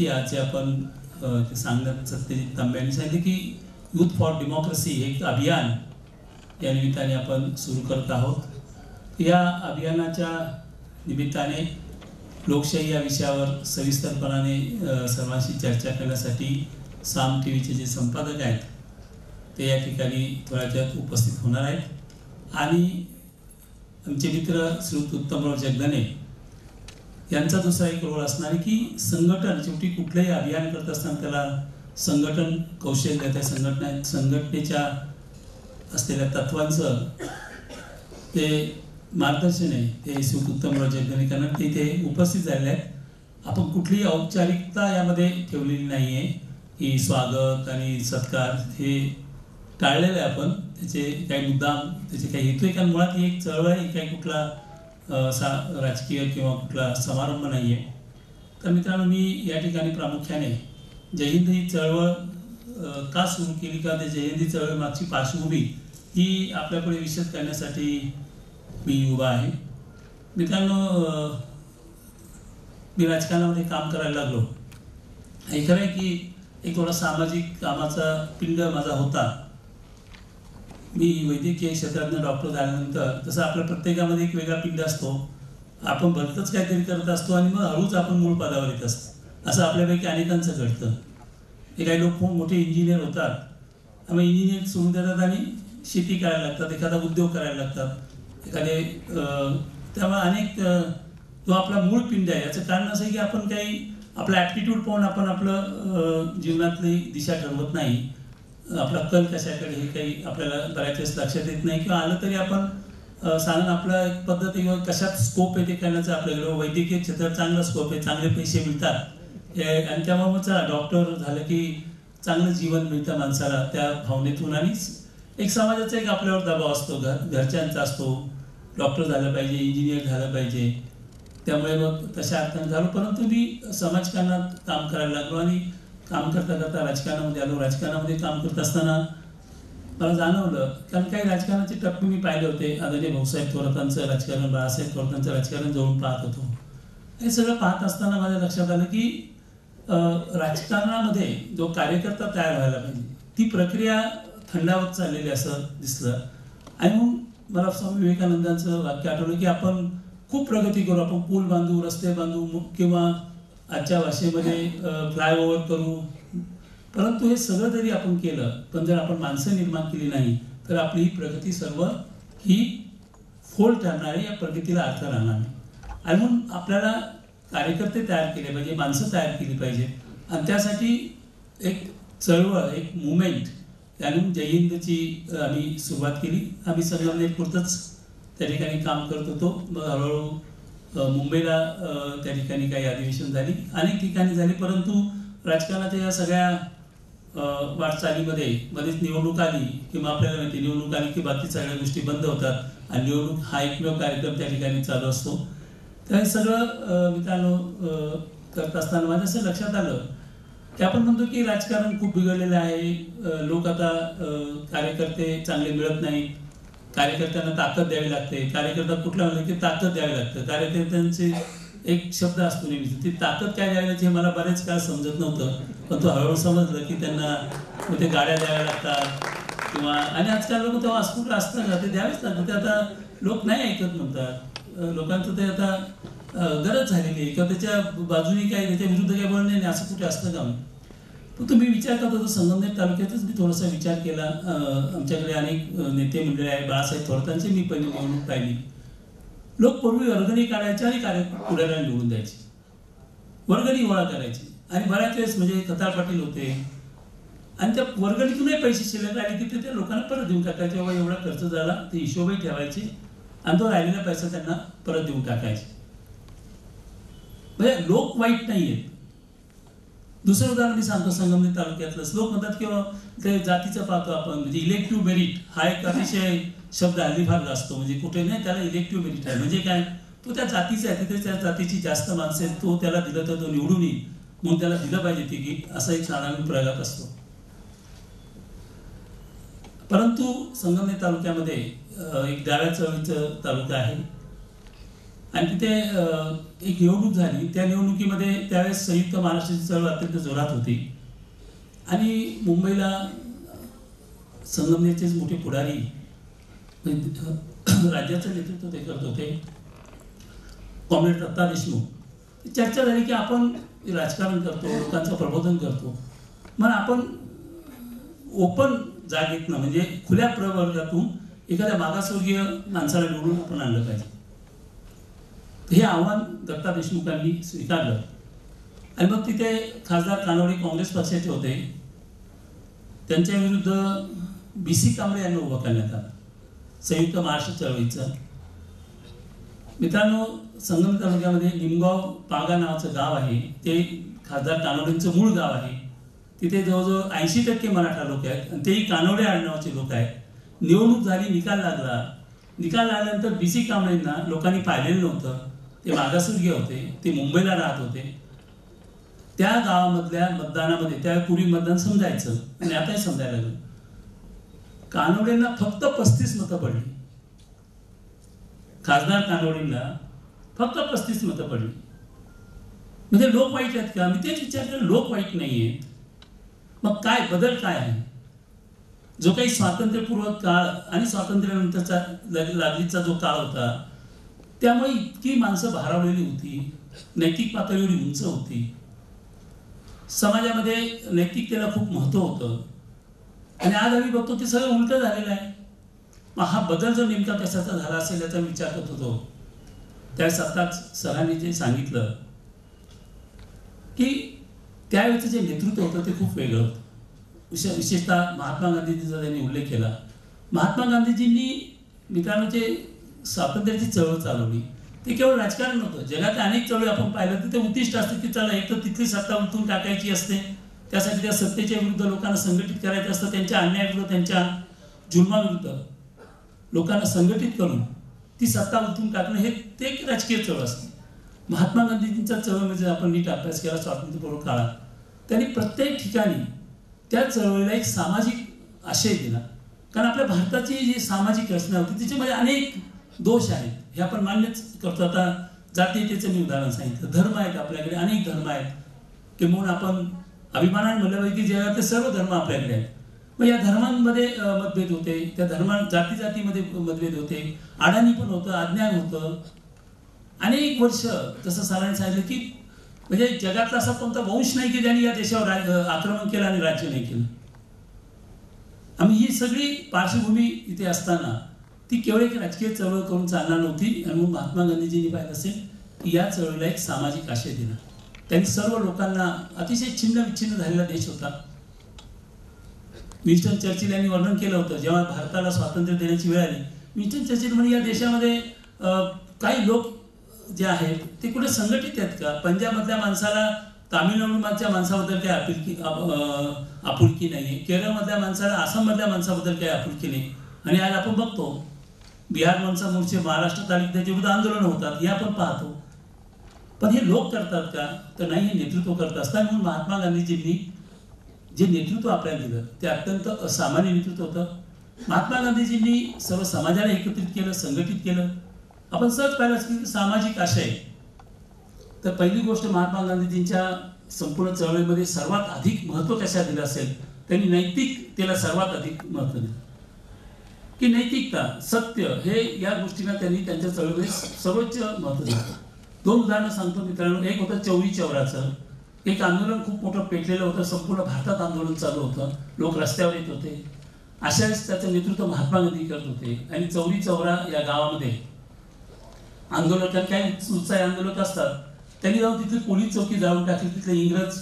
माहिती आज जे आपण सांगण्यात सत्यजित तांबे यांनी सांगितले की यूथ फॉर डेमोक्रेसी हे एक अभियान या निमित्ताने आपण सुरू करत आहोत। या अभियानाच्या निमित्ताने लोकशाही या विषयावर सविस्तरपणाने सर्वांशी चर्चा करण्यासाठी साम टीव्हीचे जे संपादक आहेत ते या ठिकाणी थोड्याच उपस्थित होणार आहेत आणि आमचे मित्र श्रीयुत उत्तमराव जगधने यांचा दुसरा एक रोल असणार आहे की संघटन शेवटी कुठलेही अभियान करत असताना त्याला संघटन कौशल्य त्या संघटनेच्या असलेल्या तत्वांचं ते मार्गदर्शन आहे ते श्रीयुत उत्तमराव जगधने करणार ते इथे उपस्थित झालेले आहेत। आपण कुठलीही औपचारिकता यामध्ये ठेवलेली नाही आहे की स्वागत आणि सत्कार हे टाळलेलं आहे आपण त्याचे काही मुद्दाम त्याचे काही हेतू आहे कारण मुळात ही एक चळवळ आहे काही कुठला राजकीय किंवा कुठला समारंभ नाही आहे। तर मित्रांनो मी या ठिकाणी प्रामुख्याने जय हिंद ही चळवळ का सुरू केली का ते जय हिंद ही चळवळ मागची पार्श्वभूमी ही आपल्यापुढे विशद करण्यासाठी मी उभा आहे। मित्रांनो मी राजकारणामध्ये काम करायला लागलो हे खरं आहे की एक थोडा सामाजिक कामाचा पिंड माझा होता। मी वैद्यकीय क्षेत्रातनं डॉक्टर झाल्यानंतर तसं आपल्या प्रत्येकामध्ये एक वेगळा पिंड असतो आपण भलतंच काहीतरी करत असतो आणि मग हळूच आपण मूळ पदावर येत असतो असं आपल्यापैकी अनेकांचं घडतं। हे काही लोक मोठे इंजिनियर होतात मग इंजिनियर सोडून देतात आणि शेती करायला लागतात एखादा उद्योग करायला लागतात एखादे त्यामुळे अनेक जो आपला मूळ पिंड आहे याचं कारण असं आहे की आपण काही आपला ॲप्टिट्यूड पाहून आपण आपलं जीवनातली दिशा ठरवत नाही आपला कल कशाकडे हे काही आपल्याला बऱ्याच वेळेस लक्षात येत नाही किंवा आलं तरी आपण साधारण आपला एक पद्धत किंवा कशात स्कोप आहे ते करण्याचं आपल्याकडे वैद्यकीय क्षेत्रात चांगला स्कोप आहे चांगले पैसे मिळतात आणि त्यामुळे मग डॉक्टर झालं की चांगलं जीवन मिळतं माणसाला त्या भावनेतून आणि एक समाजाचा एक आपल्यावर दबाव असतो घरच्यांचा असतो डॉक्टर झालं पाहिजे इंजिनियर झालं पाहिजे त्यामुळे मग तशा अर्थाने झालो परंतु मी समाजकारणात काम करायला लागलो आणि काम करता करता राजकारणामध्ये आलो राजकारणामध्ये काम करत असताना मला जाणवलं कारण काही राजकारणाचे टप्पे मी पाहिले होते आदरणीय भाऊसाहेब थोरातांचं राजकारण बाळासाहेब थोरातांचं राजकारण जवळून पाहत होतो हे सगळं पाहत असताना माझ्या लक्षात आलं की राजकारणामध्ये जो कार्यकर्ता तयार व्हायला पाहिजे ती प्रक्रिया थंडावत चाललेली असं दिसलं आणि मग मला स्वामी विवेकानंदांचं वाक्य आठवलं की आपण खूप प्रगती करू आपण पूल बांधू रस्ते बांधू किंवा आजच्या भाषेमध्ये फ्लायओव्हर करू परंतु हे सगळं जरी आपण केलं पण जर आपण माणसं निर्माण केली नाही तर आपली ही प्रगती सर्व ही फोल ठरणार आहे या प्रगतीला अर्थ राहणार नाही आणि म्हणून आपल्याला कार्यकर्ते तयार केले पाहिजे माणसं तयार केली पाहिजेत आणि त्यासाठी एक चळवळ एक मुवमेंट त्यानंतर जय हिंदची आम्ही सुरुवात केली आम्ही संगमनेरपुरतंच त्या ठिकाणी काम करत होतो मग हळूहळू मुंबईला त्या ठिकाणी काही अधिवेशन झाली अनेक ठिकाणी झाली परंतु राजकारणाच्या या सगळ्या वाटचालीमध्ये मध्येच निवडणूक आली किंवा आपल्याला माहिती निवडणूक आली की बाकी सगळ्या गोष्टी बंद होतात आणि निवडणूक हा एकमेव कार्यक्रम त्या ठिकाणी चालू असतो तर सगळं मित्रांनो करत असताना माझ्या असं लक्षात आलं की आपण म्हणतो की राजकारण खूप बिघडलेलं आहे लोक आता कार्यकर्ते चांगले मिळत नाहीत कार्यकर्त्यांना ताकद द्यावी लागते कार्यकर्ता कुठला म्हणलं की ताकद द्यावी लागतं कार्यकर्त्यांचे एक शब्द असतो नेहमी ती ताकद काय द्यावी लागते हे मला बरेच काळ समजत नव्हतं पण तो हळूहळू समजलं की त्यांना ते गाड्या द्याव्या लागतात किंवा आणि आजकाल लोक तेव्हा कुठं असतं का ते द्यावेच लागतं ते आता लोक नाही ऐकत म्हणतात लोकांचं ते आता गरज झालेली आहे किंवा त्याच्या बाजूने काय त्याच्या विरुद्ध काय बोलणं नाही असं कुठे असतं का पण तुम्ही विचार करत होता संगमनेर तालुक्यातच मी थोडासा विचार केला आमच्याकडे अनेक नेते मंडळी आहे बाळासाहेब थोरातांची मी पहिली निवडणूक पाहिली लोक पूर्वी वर्गणी काढायचे आणि पुढाऱ्याला निवडून द्यायचे वर्गणी गोळा करायची आणि बऱ्याच वेळेस म्हणजे खताळ पाटील होते आणि त्या वर्गणीतूनही पैसे शिल्लक राहिले की ते लोकांना परत देऊन टाकायचे बाबा एवढा खर्च झाला ते हिशोबही ठेवायचे आणि तो राहिलेला पैसा त्यांना परत देऊन टाकायचे म्हणजे लोक वाईट नाही आहेत दुसरं उदाहरण मी सांगतो संगमनेर तालुक्यातलंच लोक म्हणतात किंवा ते जातीचं पाहतो आपण म्हणजे इलेक्टिव्ह मेरिट हा एक अतिशय शब्द हल्ली फार असतो म्हणजे कुठे नाही त्याला इलेक्टिव्ह मेरिट आहे म्हणजे काय तो त्या जातीचा आहे तिथे त्या जातीची जास्त माणसं आहेत तो त्याला दिलं तर तो निवडून येईल म्हणून त्याला दिलं पाहिजे तिकीट असा एक साधारण प्रघात असतो परंतु संगमनेर तालुक्यामध्ये एक डाव्या चळवळीचा तालुका आहे आणि तिथे एक निवडणूक झाली. त्या निवडणुकीमध्ये त्यावेळेस संयुक्त महाराष्ट्राची चळवळ अत्यंत जोरात होती आणि मुंबईला संगमनेरचेच मोठे पुढारी राज्याचं नेतृत्व ते करत होते, कॉम्रेड दत्ता देशमुख. चर्चा झाली की आपण राजकारण करतो, लोकांचं प्रबोधन करतो, मग आपण ओपन जागेतनं म्हणजे खुल्या प्रवर्गातून एखाद्या मागासवर्गीय माणसाला निवडून आपण आणलं पाहिजे. हे आव्हान दत्ता देशमुखांनी स्वीकारलं आणि मग तिथे खासदार कानवडे काँग्रेस पक्षाचे होते. त्यांच्या विरुद्ध BC कांबळे यांना उभं करण्यात आलं संयुक्त महाराष्ट्र चळवळीचं. मित्रांनो, संगम तालुक्यामध्ये निमगाव पागा नावाचं गाव आहे, ते खासदार कानवडेंचं मूळ गाव आहे. तिथे जवळजवळ 80% मराठा लोक आहेत आणि तेही कानवडे आडनावाचे लोक आहेत. निवडणूक झाली, निकाल लागला. निकाल लागल्यानंतर BC कांबळेंना लोकांनी पाहिलेलं नव्हतं. ते मागासवर्गीय होते, ते मुंबईला राहत होते. त्या गावामधल्या मतदानामध्ये त्यापूर्वी मतदान समजायचं आणि आताही समजायला लागलं. कानवडेंना फक्त 35 मतं पडली. खासदार कानवडेंना फक्त 35 मतं पडली. म्हणजे लोक वाईट आहेत का? मी तेच विचार केलं, लोक वाईट नाहीये, मग काय बदल काय आहे? जो काही स्वातंत्र्यपूर्व काळ आणि स्वातंत्र्यानंतरचा लागलीचा जो काळ होता, त्यामुळे इतकी माणसं भारावलेली होती, नैतिक पातळीवर उंच होती, समाजामध्ये नैतिकतेला खूप महत्व होतं. आणि आज आम्ही बघतो ते सगळं उलट झालेलं आहे. मग हा बदल जो नेमका कशाचा झाला असेल याचा विचार करत होतो. त्यावेळेस आत्ताच सरांनी जे सांगितलं की त्यावेळेचं जे नेतृत्व होतं ते खूप वेगळं होतं. विशेषतः महात्मा गांधीजींचा त्यांनी उल्लेख केला. महात्मा गांधीजींनी मित्रांनो जे स्वातंत्र्याची चळवळ चालवली, ते केवळ राजकारण नव्हतं. जगात अनेक चळवळी आपण पाहिलं तर ते उद्दिष्ट असते की चला एक तर तिथली सत्ता उलटून टाकायची असते, त्यासाठी त्या सत्तेच्या विरुद्ध लोकांना संघटित करायचं असतं, त्यांच्या अन्यायाविरुद्ध, त्यांच्या जुलमाविरुद्ध लोकांना संघटित करून ती सत्ता उलटून टाकणं हे ते एक राजकीय चळवळ असते. महात्मा गांधीजींचा चळवळीमध्ये आपण नीट अभ्यास केला स्वातंत्र्यपूर्व काळात, त्यांनी प्रत्येक ठिकाणी त्या चळवळीला एक सामाजिक आशय दिला. कारण आपल्या भारताची जी सामाजिक रचना होती त्याच्यामध्ये अनेक दोष आहेत, हे आपण मान्यच करतो. आता जातीयतेचं मी उदाहरण सांगितलं. धर्म आहेत, आपल्याकडे अनेक धर्म आहेत, किंवा आपण अभिमानाने म्हणलं की जगातले सर्व धर्म आपल्याकडे आहेत. मग या धर्मांमध्ये मतभेद होते, त्या जातीमध्ये मतभेद होते, अडाणी पण होतं, अज्ञान होतं. अनेक वर्ष जसं सरांनी सांगितलं की म्हणजे जगातला असा कोणता वंश नाही की ज्यांनी या देशावर आक्रमण केलं आणि राज्य नाही केलं. आम्ही ही सगळी पार्श्वभूमी इथे असताना ती केवळ एक राजकीय चळवळ करून चालणार नव्हती. आणि मग महात्मा गांधीजींनी पाहिलं असेल की या चळवळीला एक सामाजिक आशय दिला. त्यांनी सर्व लोकांना, अतिशय छिन्न विच्छिन्न झालेला देश होता. विन्स्टन चर्चिल यांनी वर्णन केलं होतं, जेव्हा भारताला स्वातंत्र्य देण्याची वेळ आली, विन्स्टन चर्चिल म्हणजे या देशामध्ये काही लोक जे आहेत ते कुठे संघटित आहेत का? पंजाबमधल्या माणसाला तामिळनाडूमधल्या माणसाबद्दल काही आपुलकी नाही, केरळमधल्या माणसाला आसाममधल्या माणसाबद्दल काही आपुलकी नाही. आणि आज आपण बघतो बिहार मनसा मोर्चे महाराष्ट्रात आले, त्याच्या विरुद्ध आंदोलन होतात, हे आपण पाहतो. पण हे लोक करतात का? तर नाही, हे नेतृत्व करत असतात. म्हणून महात्मा गांधीजींनी जे नेतृत्व आपल्याला दिलं ते अत्यंत असामान्य नेतृत्व होतं. महात्मा गांधीजींनी सर्व समाजाला एकत्रित केलं, संघटित केलं. आपण सहज पाहिलं की सामाजिक आशय. तर पहिली गोष्ट महात्मा गांधीजींच्या संपूर्ण चळवळीमध्ये सर्वात अधिक महत्व कशा दिलं असेल, त्यांनी नैतिकतेला सर्वात अधिक महत्व दिलं. की नैतिकता, सत्य, हे या गोष्टींना त्यांनी त्यांच्या चळवळीमध्ये सर्वोच्च महत्व दिलं. दोन उदाहरणं सांगतो मित्रांनो. एक होतं चौरी चौराचं. एक आंदोलन खूप मोठं पेटलेलं होतं, संपूर्ण भारतात आंदोलन चालू होतं, लोक रस्त्यावर येत होते. अशा वेळेस त्याचं नेतृत्व महात्मा गांधी करत होते. आणि चौरी चौरा या गावामध्ये आंदोलकांना काही उत्साही आंदोलक असतात, त्यांनी जाऊन तिथली पोलीस चौकी जाळून टाकली. तिथले इंग्रज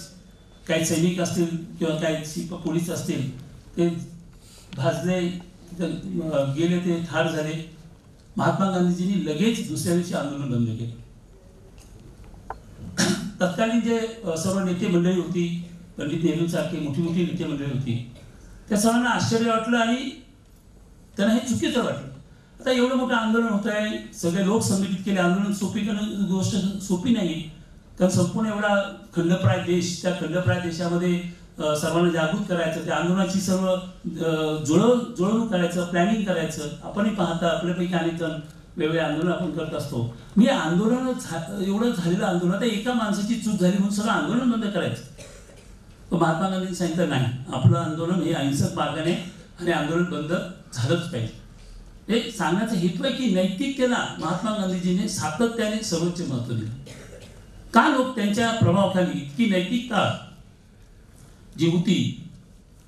काही सैनिक असतील किंवा काही पोलीस असतील ते भाजले, गेले, ते ठार झाले. महात्मा गांधीजींनी लगेच दुसऱ्या दिवशी आंदोलन बंद केले. तत्कालीन जे सर्व नेते मंडळी होती, पंडित नेहरूसारखी मोठी मोठी नेते मंडळी होती, त्या सर्वांना आश्चर्य वाटलं आणि त्यांना हे चुकीचं वाटलं. आता एवढं मोठं आंदोलन होत आहे, सगळे लोक संघटित केले, आंदोलन सोपी करणं गोष्ट सोपी नाही. कारण संपूर्ण एवढा खंडप्राय देश, त्या खंडप्राय देशामध्ये सर्वांना जागृत करायचं, त्या आंदोलनाची सर्व जुळवणूक करायचं, प्लॅनिंग करायचं. आपणही पाहता आपल्यापैकी अनेक जण वेगवेगळे आंदोलन आपण करत असतो. मी आंदोलन एवढं झालेलं आंदोलन, आता एका माणसाची चूक झाली म्हणून सगळं आंदोलन बंद करायचं. तर महात्मा गांधींनी सांगितलं नाही, आपलं आंदोलन हे अहिंसक मार्गाने आणि आंदोलन बंद झालंच पाहिजे. हे सांगण्याचा हेतू आहे की नैतिकतेला महात्मा गांधीजीने सातत्याने सर्वोच्च महत्त्व दिलं. का लोक त्यांच्या प्रभावाखाली इतकी नैतिकता जी होती,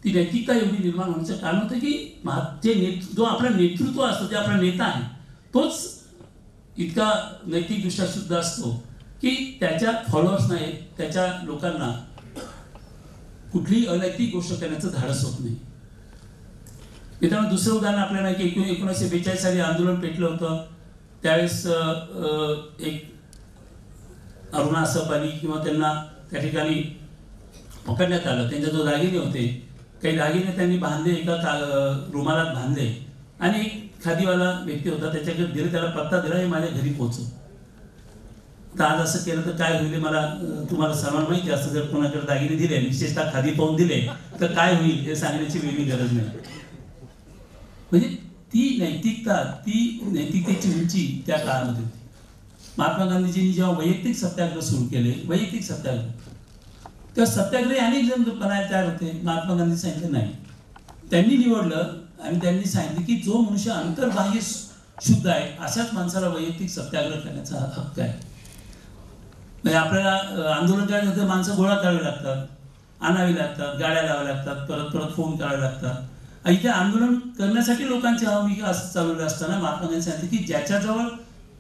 ती नैतिकता एवढी निर्माण होण्याचं कारण होतं की जो आपला नेतृत्व असतो, जे आपला नेता आहे, तोच इतका नैतिकदृष्ट्या शुद्ध असतो की त्याच्या फॉलोअर्स नाही, त्याच्या लोकांना कुठलीही अनैतिक गोष्ट करण्याचं धाडस होत नाही. मित्रांनो, दुसरं उदाहरण आपल्याला की 1942 साली आंदोलन पेटलं होतं. त्यावेळेस एक अरुणा असफ अली किंवा त्यांना त्या ठिकाणी पकडण्यात आलं. त्यांचे जो दागिने होते, काही दागिने त्यांनी बांधले, एका रुमालात बांधले आणि एक खादीवाला व्यक्ती होता, त्याच्याकडे दिले, त्याला पत्ता दिला, हे माझ्या घरी पोहोचव. तर आज असं केलं तर काय होईल, मला तुम्हाला सर्वांना माहिती असतं, जर कोणाकडे दागिने दिले, विशेषतः खादी पाहून दिले, तर काय होईल हे सांगण्याची वेगळी गरज नाही. म्हणजे ती नैतिकतेची उंची त्या काळामध्ये होती. महात्मा गांधीजींनी जेव्हा वैयक्तिक सत्याग्रह सुरू केले, वैयक्तिक सत्याग्रह, तेव्हा सत्याग्रही अनेक जण बनायला तयार होते. महात्मा गांधी सांगितलं नाही. त्यांनी निवडलं आणि त्यांनी सांगितलं की जो मनुष्य अंतर्बाह्य शुद्ध आहे, अशाच माणसाला वैयक्तिक सत्याग्रह करण्याचा हक्क आहे. म्हणजे आपल्याला आंदोलन करायचं, माणसं गोळा करावी लागतात, आणावी लागतात, गाड्या लावाव्या लागतात, परत परत फोन करावे लागतात. इथे आंदोलन करण्यासाठी लोकांची हवामी असं चालवलं असताना महात्मा गांधी सांगितलं की ज्याच्याजवळ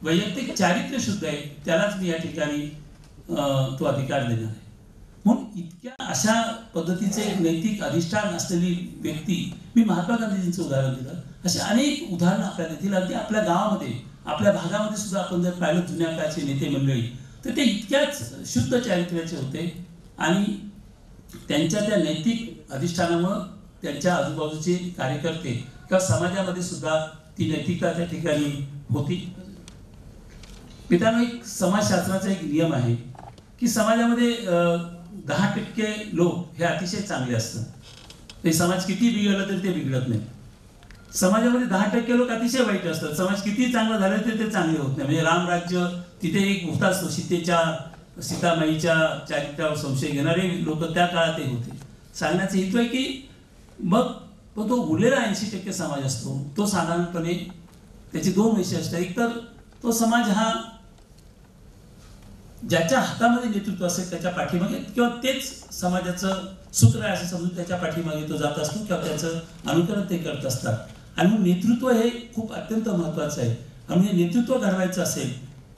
वैयक्तिक चारित्र्य शुद्ध आहे, त्यालाच मी या ठिकाणी तो अधिकार देणार आहे. म्हणून इतक्या अशा पद्धतीचे नैतिक अधिष्ठान असलेली व्यक्ती, मी महात्मा गांधीजींचं उदाहरण दिलं, असे अनेक उदाहरणं आपल्याला देतील. अगदी आपल्या गावामध्ये, आपल्या भागामध्ये सुद्धा आपण जर पाहिलं जुन्या काळचे नेते मंडळी, तर ते इतक्याच शुद्ध चारित्र्याचे होते आणि त्यांच्या त्या नैतिक अधिष्ठानामुळे त्यांच्या आजूबाजूचे कार्यकर्ते किंवा समाजामध्ये सुद्धा ती नैतिकता त्या ठिकाणी होती. मित्रांनो, एक समाजशास्त्राचा एक नियम आहे की समाजामध्ये 10% लोक हे अतिशय चांगले असतात. ते समाज किती बिघडलं तरी ते बिघडत नाही. समाजामध्ये 10% लोक अतिशय वाईट असतात. समाज किती चांगला झालं तरी ते चांगले होत नाही. म्हणजे रामराज्य तिथे एक होता असतो, सीतामाईच्या चारित्र्यावर संशय घेणारे लोक त्या काळातही होते. सांगण्याचा हेतू आहे की मग तो उरलेला 80% समाज असतो, तो साधारणपणे त्याची दोन वैशिष्ट्ये असतात. एक तर तो समाज हा ज्याच्या हातामध्ये नेतृत्व असेल त्याच्या पाठीमागे, किंवा तेच समाजाचं सूत्र आहे असं समजून त्याच्या पाठीमागे तो जात असतो किंवा त्याचं अनुकरण ते करत असतात. आणि म्हणून नेतृत्व हे खूप अत्यंत महत्त्वाचं आहे. आणि हे नेतृत्व घडवायचं असेल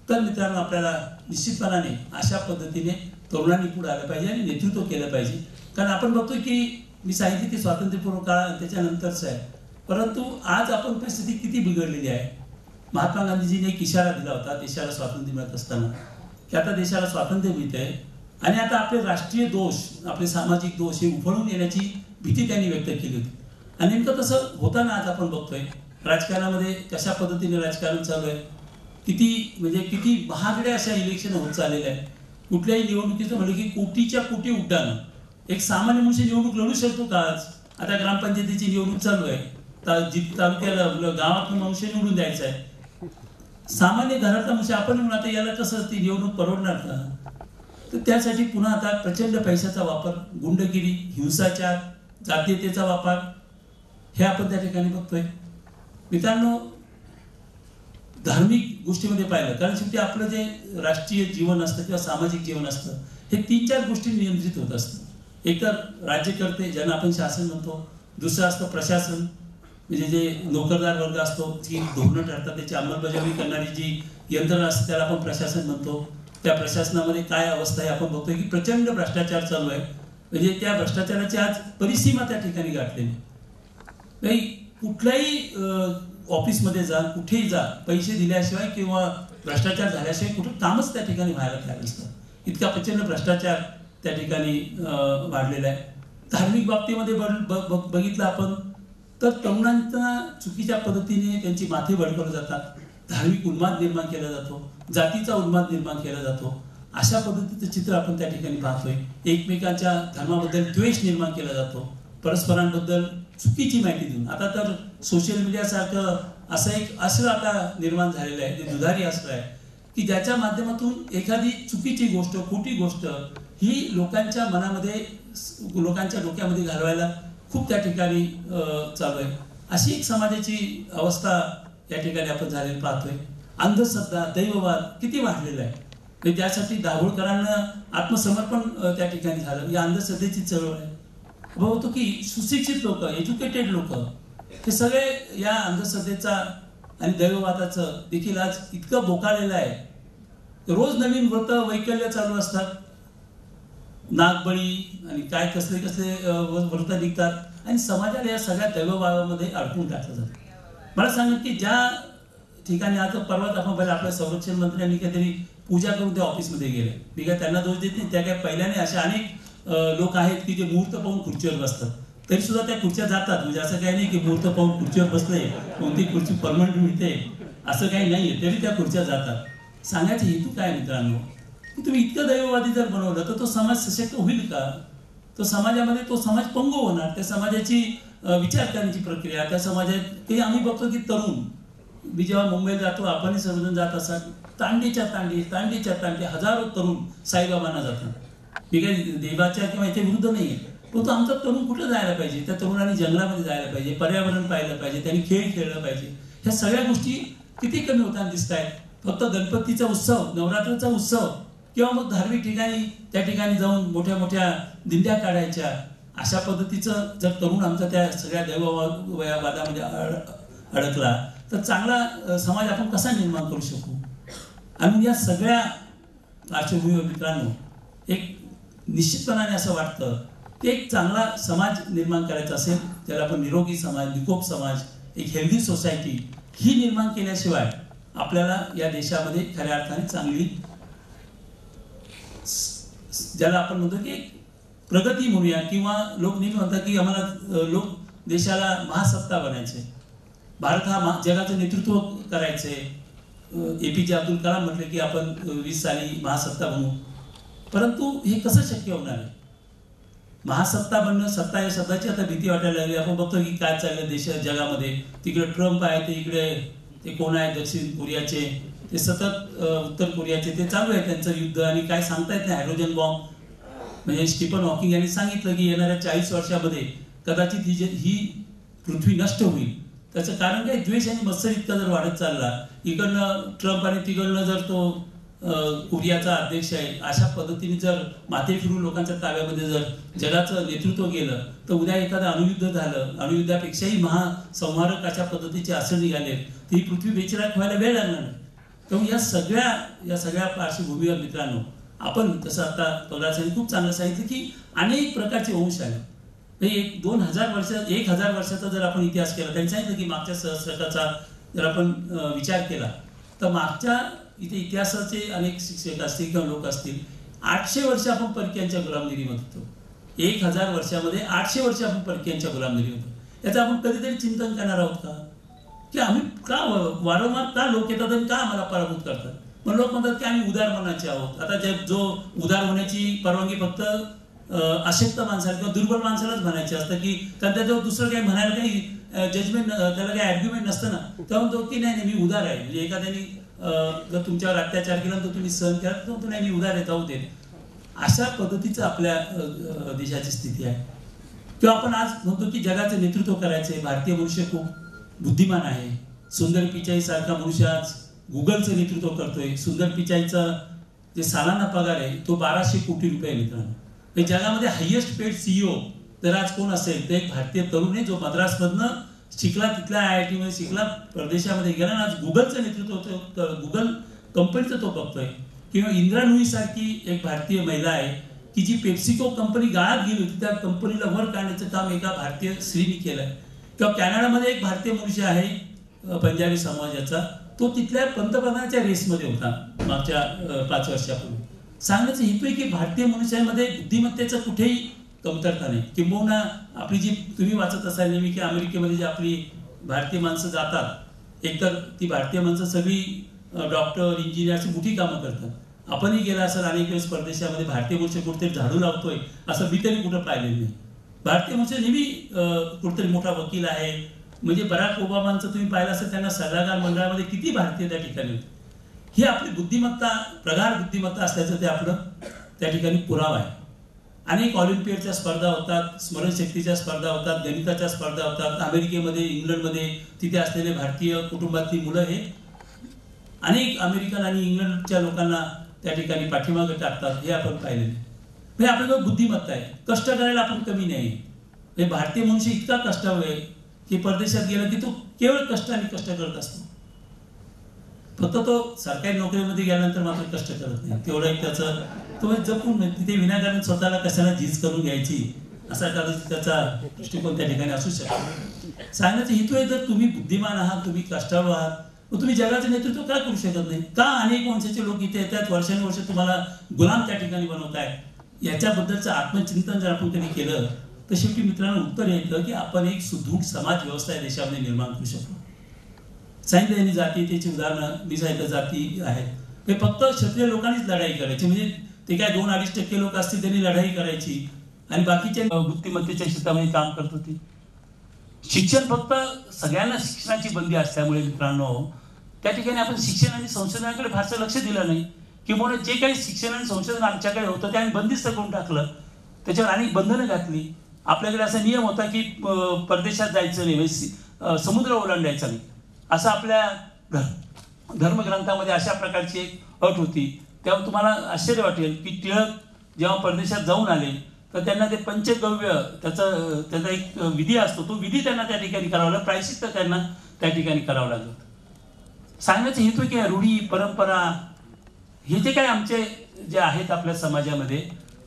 तर मित्रांनो, आपल्याला निश्चितपणाने अशा पद्धतीने तरुणांनी पुढे आलं पाहिजे आणि नेतृत्व केलं पाहिजे. कारण आपण बघतो की मी सांगितले की स्वातंत्र्यपूर्व काळ त्याच्यानंतरच आहे, परंतु आज आपण परिस्थिती किती बिघडलेली आहे. महात्मा गांधीजींनी एक इशारा दिला होता देशाला स्वातंत्र्य मिळत असताना, की आता देशाला स्वातंत्र्य मिळतंय आणि आता आपले राष्ट्रीय दोष, आपले सामाजिक दोष हे उफळून येण्याची भीती त्यांनी व्यक्त केली होती. आणि नेमकं तसं होताना आज आपण बघतोय राजकारणामध्ये कशा पद्धतीने राजकारण चालू आहे. किती महागड्या अशा इलेक्शन होत चाललेल्या आहेत. कुठल्याही निवडणुकीचं म्हणलं की कोटीच्या कोटी उड्डाणं. एक सामान्य मनुष्य निवडणूक लढू शकतो का आज? आता ग्रामपंचायतीची निवडणूक चालू आहे, तालुक्याला गावातून मनुष्य निवडून द्यायचा आहे. सामान्य घरातला मनुष्य आपण म्हणून आता याला कसं ती निवडणूक परवडणार का? तर त्यासाठी पुन्हा आता प्रचंड पैशाचा वापर, गुंडगिरी, हिंसाचार, जातीयतेचा वापर हे आपण त्या ठिकाणी बघतोय. मित्रांनो, धार्मिक गोष्टीमध्ये पाहिलं, कारण शेवटी आपलं जे राष्ट्रीय जीवन असतं किंवा सामाजिक जीवन असतं हे 3-4 गोष्टी नियंत्रित होत असतं. एक तर राज्यकर्ते, ज्यांना आपण शासन म्हणतो. दुसरं असतं प्रशासन, म्हणजे जे नोकरदार वर्ग असतो, जी धोरणं ठरतात त्याची अंमलबजावणी करणारी जी यंत्रणा असते त्याला आपण प्रशासन म्हणतो. त्या प्रशासनामध्ये काय अवस्था आहे आपण बघतोय की प्रचंड भ्रष्टाचार चालू आहे. म्हणजे त्या भ्रष्टाचाराची आज परिसीमा त्या ठिकाणी गाठलेली. काही कुठल्याही ऑफिसमध्ये जा, कुठेही जा, पैसे दिल्याशिवाय किंवा भ्रष्टाचार झाल्याशिवाय कुठं कामच त्या ठिकाणी व्हायला तयार नसतं. इतका प्रचंड भ्रष्टाचार त्या ठिकाणी वाढलेला आहे. धार्मिक बाबतीमध्ये बघितलं आपण तर तरुणांना चुकीच्या पद्धतीने त्यांची माथे भडकवले जातात. धार्मिक उन्माद निर्माण केला जातो, जातीचा उन्माद निर्माण केला जातो. अशा पद्धतीचं चित्र आपण त्या ठिकाणी पाहतोय. एकमेकांच्या धर्माबद्दल द्वेष निर्माण केला जातो, परस्परांबद्दल चुकीची माहिती देऊन. आता तर सोशल मीडियासारखं असं आता निर्माण झालेलं आहे, ते दुधारी असं आहे की ज्याच्या माध्यमातून एखादी चुकीची गोष्ट, खोटी गोष्ट ही लोकांच्या मनामध्ये, लोकांच्या डोक्यामध्ये घालवायला खूप त्या ठिकाणी चालू आहे. अशी एक समाजाची अवस्था या ठिकाणी आपण झालेली पाहतोय. अंधश्रद्धा, दैववाद किती वाढलेला आहे. त्यासाठी दाभोळकरांना आत्मसमर्पण त्या ठिकाणी झालं. या अंधश्रद्धेची चळवळ आहे. बघतो की सुशिक्षित लोक, एज्युकेटेड लोक हे सगळे या अंधश्रद्धेचा आणि दैववादाचं देखील आज इतकं बोकाळलेलं आहे. रोज नवीन व्रत वैकल्य चालू असतात, नागबळी आणि काय कसले कसले व्रत निघतात आणि समाजाला या सगळ्या दैववादामध्ये अडकून टाकलं जातं. मला सांगा की ज्या ठिकाणी आता परवाच आपण पाहिलं, आपल्या संरक्षण मंत्र्यांनी काहीतरी पूजा करून त्या ऑफिसमध्ये गेले. मी काय त्यांना दोष देत नाही, त्या काय पहिल्याने असे अनेक लोक आहेत की जे मुहूर्त पाहून खुर्चीवर बसतात, तरी सुद्धा त्या खुर्च्या जातात. म्हणजे असं काही नाही की मुहूर्त पाहून खुर्चीवर बसले, कोणती खुर्ची परमनंट मिळते असं काही नाहीये, तरी त्या खुर्च्या जातात. सांगायचा हेतू काय मित्रांनो, की तुम्ही इतकं दैववादी जर बनवलं तर तो समाज सशक्त होईल का? तो समाजामध्ये तो समाज पंगू होणार. त्या समाजाची विचार करण्याची प्रक्रिया, त्या समाजात ते आम्ही बघतो की तरुण, मी जेव्हा मुंबईत जातो, आपणही सर्वजण जात असाल, तांडीच्या तांडी हजारो तरुण साईबाबांना जातात. मी काही देवाच्या किंवा याच्या विरुद्ध नाहीये, पण तो आमचा तरुण कुठं जायला पाहिजे? त्या तरुणांनी जंगलामध्ये जायला पाहिजे, पर्यावरण पाहिलं पाहिजे, त्यांनी खेळ खेळलं पाहिजे. ह्या सगळ्या गोष्टी किती कमी होताना दिसत आहेत. फक्त गणपतीचा उत्सव, नवरात्राचा उत्सव किंवा मग धार्मिक ठिकाणी त्या ठिकाणी जाऊन मोठ्या मोठ्या दिंड्या काढायच्या, अशा पद्धतीचं जर तरुण आमचा त्या सगळ्या दैववादामध्ये अडकला तर चांगला समाज आपण कसा निर्माण करू शकू? आणि या सगळ्या पार्श्वभूमीवर मित्रांनो, एक निश्चितपणाने असं वाटतं की एक चांगला समाज निर्माण करायचा असेल, त्याला आपण निरोगी समाज, निकोप समाज, एक हेल्दी सोसायटी ही निर्माण केल्याशिवाय आपल्याला या देशामध्ये खऱ्या अर्थाने चांगली, ज्याला आपण म्हणतो की प्रगती म्हणूया, किंवा लोक नेहमी म्हणतात की आम्हाला लोक देशाला महासत्ता बनायचे, भारत हा जगाचं नेतृत्व करायचंय. APJ अब्दुल कलाम म्हटले की आपण 20 साली महासत्ता बनवू. परंतु हे कसं शक्य होणार आहे? महासत्ता बनणं, सत्ता या शब्दाची आता भीती वाटायला लागली. आपण बघतो की काय चाललं देश जगामध्ये. तिकडे ट्रम्प आहे, ते इकडे ते कोण आहे दक्षिण कोरियाचे, ते सतत उत्तर कोरियाचे ते चालू आहे त्यांचं युद्ध, आणि काय सांगता येत नाही. हायड्रोजन बॉम्ब, म्हणजे स्टीफन हॉकिंग यांनी सांगितलं की येणाऱ्या 40 वर्षामध्ये कदाचित ही पृथ्वी नष्ट होईल. त्याचं कारण काय? द्वेष आणि मत्सर इतका जर वाढत चालला, इकडनं ट्रम्प आणि तिकडनं जर तो कोरियाचा अध्यक्ष आहे, अशा पद्धतीने जर माथे फिरून लोकांच्या ताब्यामध्ये जर जगाचं नेतृत्व केलं, तर उद्या एखादं अणुयुद्ध झालं, अणुयुद्धापेक्षाही महासंहारक अशा पद्धतीचे असर निघाले, ती पृथ्वी बेचिराख व्हायला वेळ लागणार नाही. त्यामुळे या सगळ्या पार्श्वभूमीवर मित्रांनो, आपण तसं आता पगडासांनी खूप चांगलं सांगितलं की अनेक प्रकारचे वंश आहेत. 1000 वर्षाचा जर आपण इतिहास केला, त्यांनी सांगितलं की मागच्या सहस्त्रकाचा जर आपण विचार केला तर मागच्या इथे इतिहासाचे अनेक शिक्षक असतील किंवा लोक असतील, 800 वर्ष आपण परकीयांच्या गुलामगिरीमध्ये होतो. 1000 वर्षामध्ये 800 वर्ष आपण परकीयांच्या गुलामगिरीमध्ये होतो. याचं आपण कधीतरी चिंतन करणार आहोत का? की आम्ही का वारंवार का लोक येतात आणि का आम्हाला पराभूत करतात? पण लोक म्हणतात की आम्ही उदार मनाचे आहोत. आता जो उदार होण्याची परवानगी फक्त अशक्त माणसाला किंवा दुर्बल माणसालाच म्हणायचे असतं, की कारण त्याच्यावर दुसरं काही म्हणायला काही जजमेंट, त्याला काही आर्ग्युमेंट नसतं ना. तेव्हा म्हणतो की नाही मी उदार आहे. म्हणजे एखाद्याने जर तुमच्यावर अत्याचार केला तर तुम्ही सहन केला तर तो नाही मी उदार आहे, जाऊ दे. अशा पद्धतीचं आपल्या देशाची स्थिती आहे. किंवा आपण आज म्हणतो की जगाचं नेतृत्व करायचंय, भारतीय मनुष्य खूप बुद्धिमान आहे. सुंदर पिचाई सारखा मनुष्य आज गुगलचं नेतृत्व करतोय. सुंदर पिचाईचा जे सालाना पगार आहे तो 1200 कोटी रुपये आहे मित्रांनो. जगामध्ये हायेस्ट पेड CEO जर आज कोण असेल तर एक भारतीय तरुण आहे, जो मद्रासमधनं शिकला, तिथल्या IIT मध्ये शिकला, परदेशामध्ये गेला, आज गुगलचं नेतृत्व, गुगल कंपनीचं तो बघतोय. किंवा इंदिरा नुई सारखी एक भारतीय महिला आहे की जी पेप्सिको कंपनी गाळात गेली होती, त्या कंपनीला वर काढण्याचं काम एका भारतीय स्त्रीने केलंय. किंवा कॅनडामध्ये एक भारतीय मनुष्य आहे पंजाबी समाजाचा, तो तिथल्या पंतप्रधानाच्या रेसमध्ये होता मागच्या 5 वर्षापूर्वी. सांगण्याचं हेतू आहे की भारतीय मनुष्यामध्ये बुद्धिमत्तेचं कुठेही कमतरता नाही. किंबहुना आपली जी तुम्ही वाचत असाल नेहमी की अमेरिकेमध्ये जी आपली भारतीय माणसं जातात, एकतर ती भारतीय माणसं सगळी डॉक्टर, इंजिनियर अशी मोठी कामं करतात. आपणही गेला असाल अनेक वेळेस परदेशामध्ये, भारतीय मनुष्य कुठेतरी झाडू लावतोय असं मी तरी कुठं पाहिलेलं नाही. भारतीय मनुष्य नेहमी कुठेतरी मोठा वकील आहे, म्हणजे बराक ओबामांचं तुम्ही पाहिलं असेल, त्यांना सल्लागार मंडळामध्ये किती भारतीय त्या ठिकाणी होते. ही आपली बुद्धिमत्ता, प्रगाढ बुद्धिमत्ता असल्याचं ते आपलं त्या ठिकाणी पुरावा आहे. अनेक ऑलिम्पियडच्या स्पर्धा होतात, स्मरणशक्तीच्या स्पर्धा होतात, गणिताच्या स्पर्धा होतात. अमेरिकेमध्ये, इंग्लंडमध्ये तिथे असलेले भारतीय कुटुंबातली मुलं हे अनेक अमेरिकन आणि इंग्लंडच्या लोकांना त्या ठिकाणी पाठीमागे टाकतात, हे आपण पाहिलेले. म्हणजे आपल्याकडे बुद्धिमत्ता आहे, कष्ट करायला आपण कमी नाही. म्हणजे भारतीय मनुष्य इतका कष्टाळू आहे की परदेशात गेला की तो केवळ कष्टाने कष्ट करत असतो. फक्त तो सरकारी नोकरीमध्ये गेल्यानंतर मात्र कष्ट करत नाही. तेवढं एक त्याचं तो जपून तिथे विनाकारण स्वतःला कशाला झीज करून घ्यायची असा कदाचित त्याचा दृष्टिकोन त्या ठिकाणी असू शकतो. सांगण्याचा हेतू आहे, जर तुम्ही बुद्धिमान आहात, तुम्ही कष्टाळू आहात, मग तुम्ही जगाचं नेतृत्व का करू शकत नाही? का अनेक वंशाचे लोक इथे येतात, वर्षानुवर्ष तुम्हाला गुलाम त्या ठिकाणी बनवताय? याच्याबद्दलचं आत्मचिंतन जर आपण कधी केलं तर शेवटी मित्रांनो उत्तर येतं की आपण एक सुदृढ समाज व्यवस्था या देशामध्ये निर्माण करू शकतो. सांगितलं यांनी जातीयतेची उदाहरणं, मी सांगितलं जाती आहेत. हे फक्त क्षत्रिय लोकांनीच लढाई करायची, म्हणजे ते काय 2-2.5% लोक असतील त्यांनी लढाई करायची आणि बाकीच्या बुद्धिमत्तेच्या क्षेत्रामध्ये काम करत होते. शिक्षण फक्त सगळ्यांना शिक्षणाची बंदी असल्यामुळे मित्रांनो त्या ठिकाणी आपण शिक्षण आणि संशोधनाकडे फारसं लक्ष दिलं नाही. किंवा जे काही शिक्षण आणि संशोधन आमच्याकडे होतं ते आम्ही बंदिस्त करून टाकलं, त्याच्यावर अनेक बंधनं घातली. आपल्याकडे असा नियम होता की परदेशात जायचं नाही, समुद्र ओलांडायचा नाही, असं आपल्या धर्मग्रंथामध्ये अशा प्रकारची एक अट होती. तेव्हा तुम्हाला आश्चर्य वाटेल की टिळक जेव्हा परदेशात जाऊन आले तर त्यांना ते पंचगव्य त्याचा एक विधी असतो, तो विधी त्यांना त्या ठिकाणी करावा लागला, प्रायश्चित्त त्यांना त्या ठिकाणी करावं लागलं. सांगण्याचा हेतू की रूढी परंपरा हे जे काही आमचे जे आहेत आपल्या समाजामध्ये,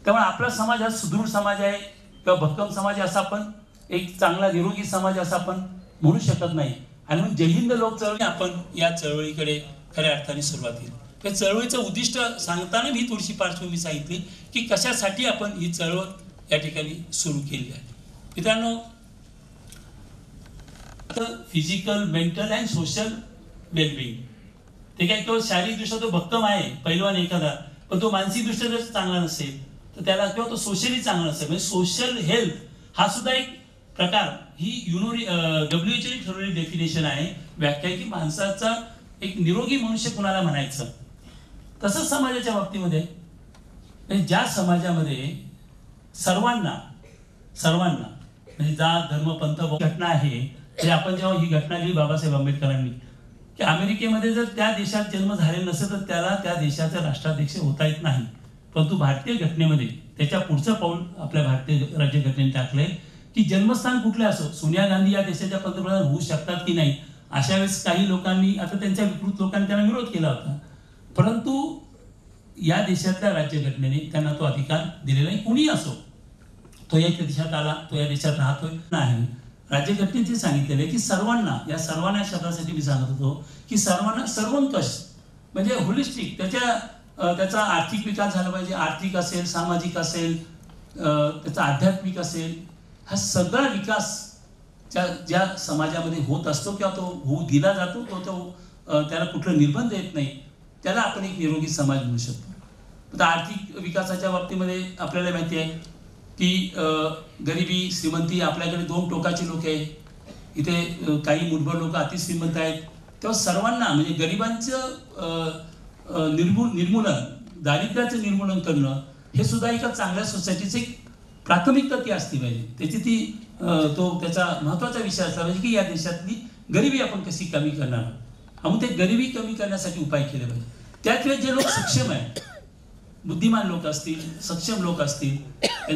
त्यामुळे आपला समाज हा सुदृढ समाज आहे किंवा भक्कम समाज असा आपण, एक चांगला निरोगी समाज असा आपण म्हणू शकत नाही. आणि म्हणून जय हिंद लोक चळवळी आपण या चळवळीकडे खऱ्या अर्थाने सुरुवात केली. त्या चळवळीचं उद्दिष्ट सांगताना मी थोडीशी पार्श्वभूमी सांगितली की कशासाठी आपण ही चळवळ या ठिकाणी सुरू केली आहे. मित्रांनो, physical, mental and social wellbeing, ते काय केवळ शारीरिकदृष्ट्या तो भक्कम आहे पैलवान एखादा, पण तो मानसिकदृष्ट्या जर चांगला नसेल तर त्याला, किंवा तो सोशली चांगला नसेल, म्हणजे सोशल हेल्थ हा सुद्धा एक प्रकार, ही WHO ने ठरवलेली डेफिनेशन आहे, व्याख्या, की माणसाचा एक निरोगी मनुष्य कुणाला म्हणायचं. तसंच समाजाच्या बाबतीमध्ये, ज्या समाजामध्ये सर्वांना म्हणजे जात धर्म पंथ घटना आहे, ते आपण जेव्हा ही घटना लिहिली बाबासाहेब आंबेडकरांनी की अमेरिकेमध्ये जर त्या देशात जन्म झालेला नसेल तर त्याला त्या देशाचा राष्ट्राध्यक्ष होता येत नाही. परंतु भारतीय घटनेमध्ये त्याच्या पुढचं पाऊल आपल्या भारतीय राज्यघटनेने टाकलंय की जन्मस्थान कुठले असो, सोनिया गांधी या देशाच्या पंतप्रधान होऊ शकतात की नाही. अशा वेळेस काही लोकांनी, आता त्यांच्या विकृत लोकांनी त्यांना विरोध केला होता, परंतु या देशातल्या राज्यघटनेने त्यांना तो अधिकार दिलेला नाही. कुणी असो, तो या देशात आला, तो या देशात राहतोय नाही. राज्यघटनेचे सांगितलेले की सर्वांना, या सर्वांना शब्दासाठी मी सांगत होतो की सर्वांना सर्वंकष म्हणजे होलिस्टिक, त्याचा आर्थिक विकास झाला पाहिजे. आर्थिक असेल, सामाजिक असेल, त्याचा आध्यात्मिक असेल, हा सगळा विकास ज्या समाजामध्ये होत असतो किंवा तो होऊ दिला जातो, त्याला कुठलं निर्बंध येत नाही, त्याला आपण एक निरोगी समाज म्हणू शकतो. आता आर्थिक विकासाच्या बाबतीमध्ये आपल्याला माहिती आहे की गरिबी, श्रीमंती, आपल्याकडे दोन टोकाचे लोक आहे. इथे काही मुठभर लोक अतिश्रीमंत आहेत, तेव्हा सर्वांना म्हणजे गरिबांचं निर्मूलन, दारिद्र्याचं निर्मूलन करणं हे सुद्धा एका चांगल्या सोसायटीची एक प्राथमिकता ती असली पाहिजे. त्याचा महत्वाचा विषय असला पाहिजे की या देशातली गरिबी आपण कशी कमी करणार. मग ते गरिबी कमी करण्यासाठी उपाय केले पाहिजे. त्याच वेळेस जे लोक सक्षम आहेत, बुद्धिमान लोक असतील, सक्षम लोक असतील,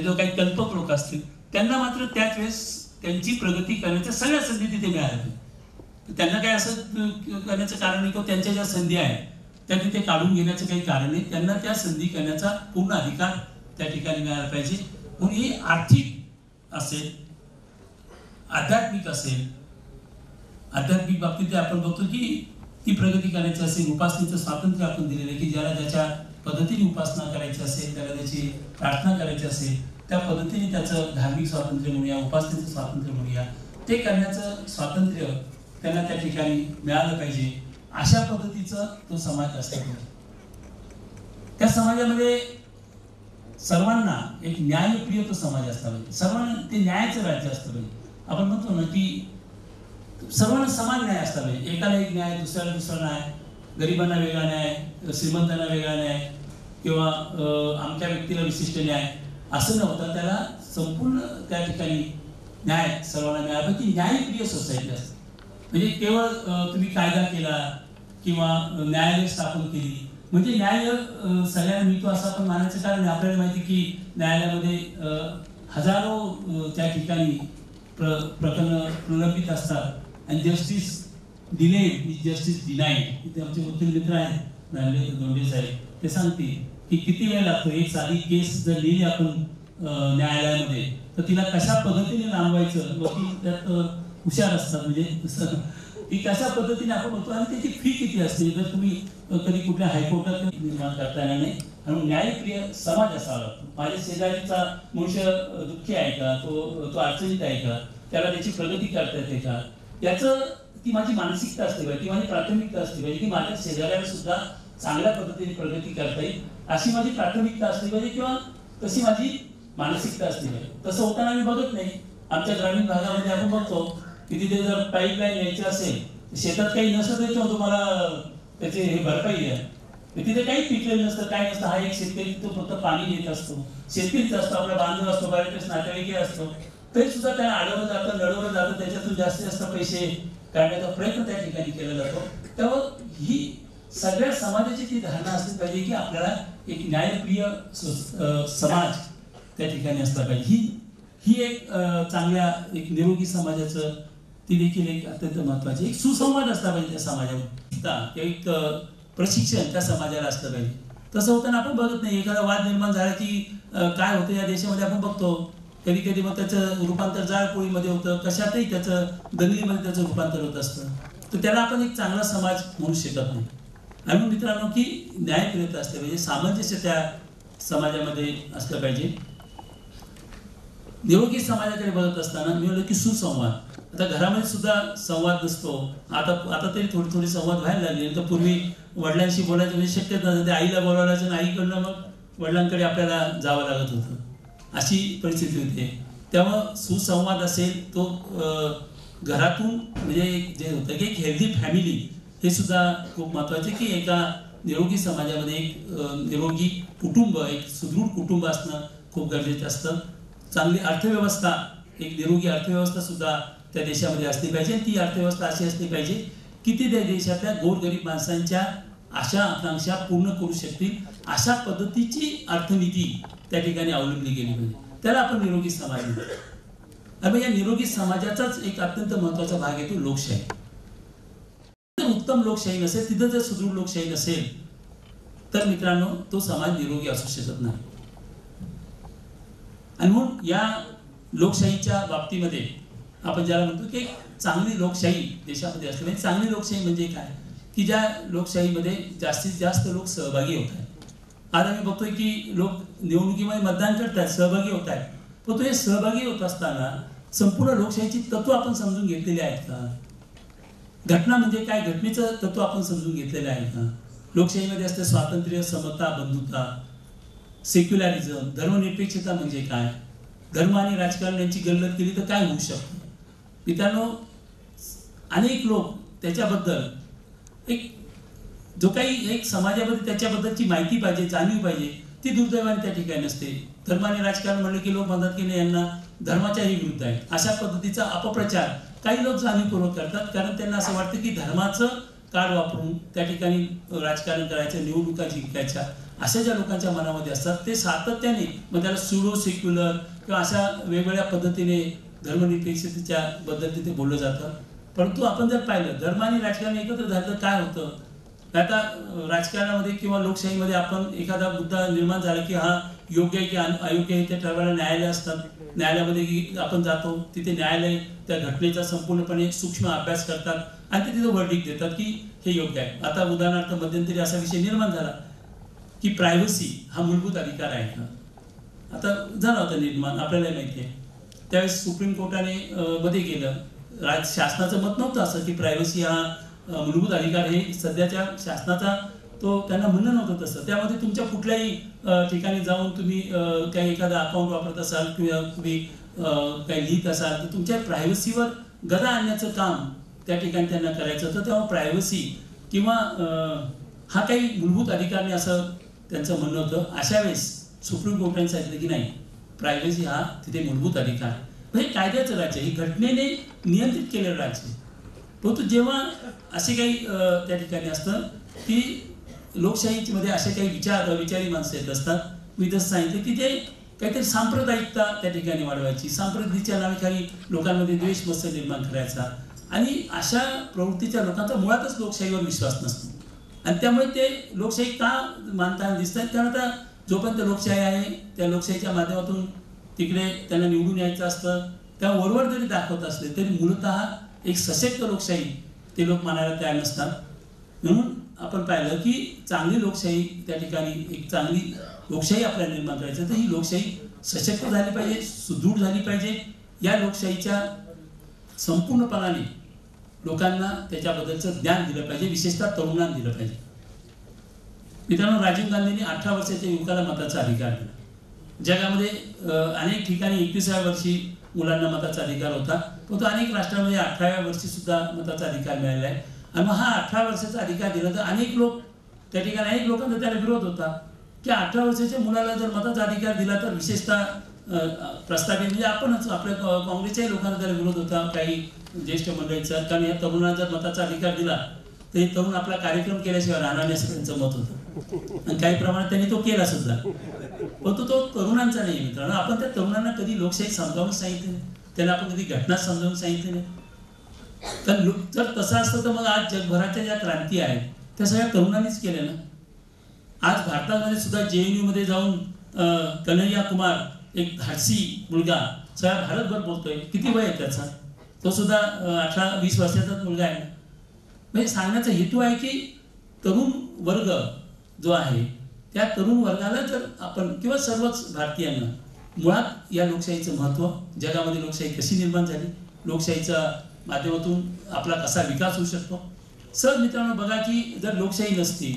जो काही कल्पक लोक असतील, त्यांना मात्र त्याच वेळेस त्यांची प्रगती करण्याच्या सगळ्या संधी तिथे मिळाल्या. त्यांना काय असं करण्याचं कारण नाही किंवा त्यांच्या ज्या संधी आहेत त्या तिथे काढून घेण्याचं काही कारण नाही. त्यांना त्या संधी करण्याचा पूर्ण अधिकार त्या ठिकाणी मिळाला पाहिजे. म्हणून ही आर्थिक असेल, आध्यात्मिक असेल, आध्यात्मिक बाबतीत आपण बघतो की ती प्रगती करायची असेल, उपासनेचं स्वातंत्र्य आपण दिलेलं आहे की ज्याला ज्याच्या पद्धतीने उपासना करायची असेल, त्याला त्याची प्रार्थना करायची असेल, त्या पद्धतीने त्याचं धार्मिक स्वातंत्र्य म्हणूया, उपासनेचं स्वातंत्र्य म्हणूया, ते करण्याचं स्वातंत्र्य त्यांना त्या ठिकाणी मिळालं पाहिजे. अशा पद्धतीचा तो समाज असतो. त्या समाजामध्ये सर्वांना एक न्यायप्रिय तो समाज असला पाहिजे. सर्वांना ते न्यायाचं राज्य असतं पाहिजे. आपण म्हणतो ना की सर्वांना समान न्याय असला पाहिजे. एकाला एक न्याय, दुसऱ्याला दुसरा न्याय, गरिबांना वेगळा न्याय, श्रीमंतांना वेगळा न्याय किंवा आमच्या व्यक्तीला विशिष्ट न्याय असं न होता त्याला संपूर्ण त्या ठिकाणी न्याय सर्वांना मिळाला पाहिजे. न्यायप्रिय सोसायटी असते म्हणजे केवळ तुम्ही कायदा केला किंवा न्यायालय स्थापन केली म्हणजे न्याय सगळ्यांना मिळतो असं आपण मानायचं कारण आपल्याला माहिती की न्यायालयामध्ये हजारो त्या ठिकाणी प्रकरण प्रलंबित असतात आणि justice delayed is justice denied. इथे आमचे वकील मित्र आहेत दोंडे साहेब ते सांगते की किती वेळ लागतो एक साधी केस जर लिहिली आपण न्यायालयामध्ये तर तिला कशा पद्धतीने लांबवायचं वकील त्यात हुशार असतात म्हणजे की कशा पद्धतीने आपण होतो आणि त्याची फी किती असते. जर तुम्ही कधी कुठल्या हायकोर्टात निर्माण करता येणार नाही आणि न्यायप्रिय समाज असावा लागतो. माझ्या शेजारीचा मनुष्य दुःखी आहे का, तो अडचणीत आहे का, त्याला त्याची प्रगती करता येते का, याचं ती माझी मानसिकता असते पाहिजे, ती माझी प्राथमिकता असते पाहिजे की माझ्या शेजाऱ्याला सुद्धा चांगल्या पद्धतीने प्रगती करता येईल अशी माझी प्राथमिकता असली पाहिजे किंवा तशी माझी मानसिकता असली पाहिजे. तसं होताना मी बघत नाही. आमच्या ग्रामीण भागामध्ये आपण बघतो की तिथे जर पाईपलाईन यायची असेल शेतात काही नसतं तर तुम्हाला त्याचे हे भरपाई आहे. तिथे काही पिकलेलं नसतं काय नसतं. हा एक शेतकरी तो फक्त पाणी देत असतो, शेतकरीच असतो, आपला बांधव असतो, बऱ्याच नातेवाईक असतो, तरी सुद्धा त्याला अडवलं जातं, लढवलं जातं, त्याच्यातून जास्तीत जास्त पैसे काढण्याचा प्रयत्न त्या ठिकाणी केला जातो. त्यामुळे ही सगळ्या समाजाची ती धारणा असली पाहिजे की आपल्याला एक न्यायप्रिय समाज त्या ठिकाणी असला पाहिजे. ही एक चांगल्या एक निरोगी समाजाचं ती देखील एक अत्यंत महत्वाची एक सुसंवाद असला पाहिजे त्या समाजामध्ये. एक प्रशिक्षण त्या समाजाला असलं पाहिजे. तसं होताना आपण बघत नाही. एखादा वाद निर्माण झाला की काय होतं या देशामध्ये आपण बघतो कधी कधी मग त्याचं रूपांतर जाळपोळीमध्ये होतं, कशातही त्याचं दंगलीमध्ये त्याचं रूपांतर होत असतं. तर त्याला आपण एक चांगला समाज म्हणू शकत नाही. आणि मित्रांनो की न्यायप्रियता असले पाहिजे, सामंजस्य त्या समाजामध्ये असलं पाहिजे. निरोगी समाजाकडे बघत असताना मी म्हणलं की सुसंवाद. आता घरामध्ये सुद्धा संवाद नसतो. आता तरी थोडी संवाद व्हायला लागले. तर पूर्वी वडिलांशी बोलायचं म्हणजे शक्यच नव्हतं. ते आईला बोलावलं आणि आईकडनं मग वडिलांकडे आपल्याला जावं लागत होतं. अशी परिस्थिती होती. त्यामुळं सुसंवाद असेल तो घरातून म्हणजे जे होतं की एक हेल्दी फॅमिली हे सुद्धा खूप महत्वाचे की एका निरोगी समाजामध्ये एक निरोगी कुटुंब, एक सुदृढ कुटुंब असणं खूप गरजेचं असतं. चांगली अर्थव्यवस्था, एक निरोगी अर्थव्यवस्था सुद्धा त्या देशामध्ये असली पाहिजे. ती अर्थव्यवस्था अशी असली पाहिजे की ती त्या देशातल्या गोरगरीब माणसांच्या आशा आकांक्षा पूर्ण करू शकतील अशा पद्धतीची अर्थनीती त्या ठिकाणी अवलंबली गेली पाहिजे. त्याला आपण निरोगी समाज म्हणतो. आणि या निरोगी समाजाचाच एक अत्यंत महत्वाचा भाग येतो लोकशाही. उत्तम लोकशाही नसेल, तिथं जर सुदृढ लोकशाही नसेल तर मित्रांनो तो समाज निरोगी असू शकत नाही. आणि म्हणून या लोकशाहीच्या बाबतीमध्ये आपण ज्याला म्हणतो की चांगली लोकशाही देशामध्ये असते. म्हणजे चांगली लोकशाही म्हणजे काय की ज्या लोकशाहीमध्ये जास्तीत जास्त लोक सहभागी होत आहेत. आज आम्ही बघतोय की लोक निवडणुकीमध्ये मतदान करतात, सहभागी होत आहेत. पण तो हे सहभागी होत असताना संपूर्ण लोकशाहीची तत्व आपण समजून घेतलेली आहेत का? घटना म्हणजे काय, घटनेचं तत्व आपण समजून घेतलेलं आहे का? लोकशाहीमध्ये असते स्वातंत्र्य, समता, बंधुता, सेक्युलरिझम, धर्मनिरपेक्षता म्हणजे काय, धर्म आणि राजकारण यांची गल्लत केली तर काय होऊ शकतं. मित्रांनो अनेक लोक त्याच्याबद्दल एक जो काही एक समाजामध्ये त्याच्याबद्दलची माहिती पाहिजे, जाणीव पाहिजे, ती दुर्दैवाने त्या ठिकाणी नसते. धर्म आणि राजकारण म्हणलं की लोक म्हणतात की नाही यांना धर्माच्याही विरुद्ध आहे. अशा पद्धतीचा अपप्रचार काही लोक जाणीवपूर्वक करतात. कारण त्यांना असं वाटतं की धर्माचं कार्ड वापरून त्या ठिकाणी राजकारण करायचं, निवडणुका जिंकायच्या अशा ज्या लोकांच्या मनामध्ये असतात ते सातत्याने मग त्याला सुडो सेक्युलर किंवा अशा वेगवेगळ्या पद्धतीने धर्मनिरपेक्षतेच्या बद्दल तिथे बोललं जातं. परंतु आपण जर पाहिलं धर्म आणि राजकारण एकत्र झालं तर काय होतं. आता राजकारणामध्ये किंवा लोकशाहीमध्ये आपण एखादा मुद्दा निर्माण झाला की हा योग्य आहे की अयोग्य आहे ते ठरवायला न्यायालय असतात. न्यायालयामध्ये आपण जातो, तिथे न्यायालय त्या घटनेचा संपूर्णपणे सूक्ष्म अभ्यास करतात आणि ते तिथे वर्डिक्ट देतात की हे योग्य आहे. आता उदाहरणार्थ मध्यंतरी असा विषय निर्माण झाला की प्रायव्हसी हा मूलभूत अधिकार आहे का. आता झाला होता निर्माण, आपल्याला माहिती आहे. त्यावेळेस सुप्रीम कोर्टाने मध्ये गेलं, शासनाचं मत नव्हतं असं की प्रायव्हसी हा मूलभूत अधिकार हे सध्याच्या शासनाचा तो त्यांना म्हणणं नव्हतं तसं. त्यामध्ये तुमच्या कुठल्याही ठिकाणी जाऊन तुम्ही काही एखादा अकाउंट वापरत असाल किंवा तुम्ही काही लिहित असाल तर तुमच्या प्रायव्हसीवर गदा आणण्याचं काम त्या ठिकाणी त्यांना करायचं होतं, तेव्हा प्रायव्हसी किंवा हा काही मूलभूत अधिकार नाही असं त्यांचं म्हणणं होतं. अशा वेळेस सुप्रीम कोर्टाने सांगितलं की नाही, प्रायव्हसी हा तिथे मूलभूत अधिकार आहे. म्हणजे कायद्याचं राज्य, ही घटनेने नियंत्रित केलेलं राज्य. परंतु जेव्हा असे काही त्या ठिकाणी असतं की लोकशाहीमध्ये असे काही विचारी माणसं येत असतात. मी जसं सांगितलं की ते काहीतरी सांप्रदायिकता त्या ठिकाणी वाढवायची, सांप्रदायिकच्या नावाखाली लोकांमध्ये द्वेष मत्सर निर्माण करायचा, आणि अशा प्रवृत्तीच्या लोकांचा मुळातच लोकशाहीवर विश्वास नसतो. आणि त्यामुळे ते लोकशाही का मानताना दिसतात, कारण आता जोपर्यंत लोकशाही आहे त्या लोकशाहीच्या माध्यमातून तिकडे त्यांना निवडून यायचं असतं, तेव्हा वरवर जरी दाखवत असले तरी मूलतः एक सशक्त लोकशाही ते लोक मानायला तयार नसतात. म्हणून आपण पाहिलं की चांगली लोकशाही त्या ठिकाणी, एक चांगली लोकशाही आपल्याला निर्माण करायचं तर ही लोकशाही सशक्त झाली पाहिजे, सुदृढ झाली पाहिजे. या लोकशाहीच्या संपूर्णपणाने लोकांना त्याच्याबद्दलचं ज्ञान दिलं पाहिजे, विशेषतः तरुणांना दिलं पाहिजे. मित्रांनो, राजीव गांधींनी 18 वर्षाच्या युवकाला मताचा अधिकार दिला. जगामध्ये अनेक ठिकाणी 21व्या वर्षी मुलांना मताचा अधिकार होता, परंतु अनेक राष्ट्रांमध्ये 18व्या वर्षी सुद्धा मताचा अधिकार मिळालेला आहे. आणि मग हा 18 वर्षाचा अधिकार दिला तर अनेक लोक त्या ठिकाणी, अनेक लोकांचा त्याला विरोध होता की 18 वर्षाच्या मुलाला जर मताचा अधिकार दिला तर विशेषतः प्रस्थापित, म्हणजे आपणच आपल्या काँग्रेसच्याही लोकांना त्याला विरोध होता, काही ज्येष्ठ मंडळीचा, कारण या तरुणांना जर मताचा अधिकार दिला तर हे तरुण आपला कार्यक्रम केल्याशिवाय राहणार नाही असं त्यांचं मत होतं. आणि काही प्रमाणात त्यांनी तो केला सुद्धा, परंतु तो तरुणांचा नाही. मित्रांनो, आपण त्या तरुणांना कधी लोकशाही समजावून सांगितली नाही, त्यांना आपण कधी घटना समजावून सांगितली नाही. तर जर तसं असतं तर मग आज जगभराच्या ज्या क्रांती आहेत त्या सगळ्या तरुणांनीच केल्या ना. आज भारतामध्ये सुद्धा JNU मध्ये जाऊन कन्हैया कुमार, एक धाडसी मुलगा, सगळ्या भारतभर बोलतोय. किती वय आहे त्याचा? तो सुद्धा 18-20 वर्षाचाच मुलगा आहे. म्हणजे सांगण्याचा हेतू आहे की तरुण वर्ग जो आहे त्या तरुण वर्गाला जर आपण किंवा सर्वच भारतीयांना मुळात या लोकशाहीचं महत्त्व, जगामध्ये लोकशाही कशी निर्माण झाली, लोकशाहीच्या माध्यमातून आपला कसा विकास होऊ शकतो. सहज मित्रांनो बघा की जर लोकशाही नसती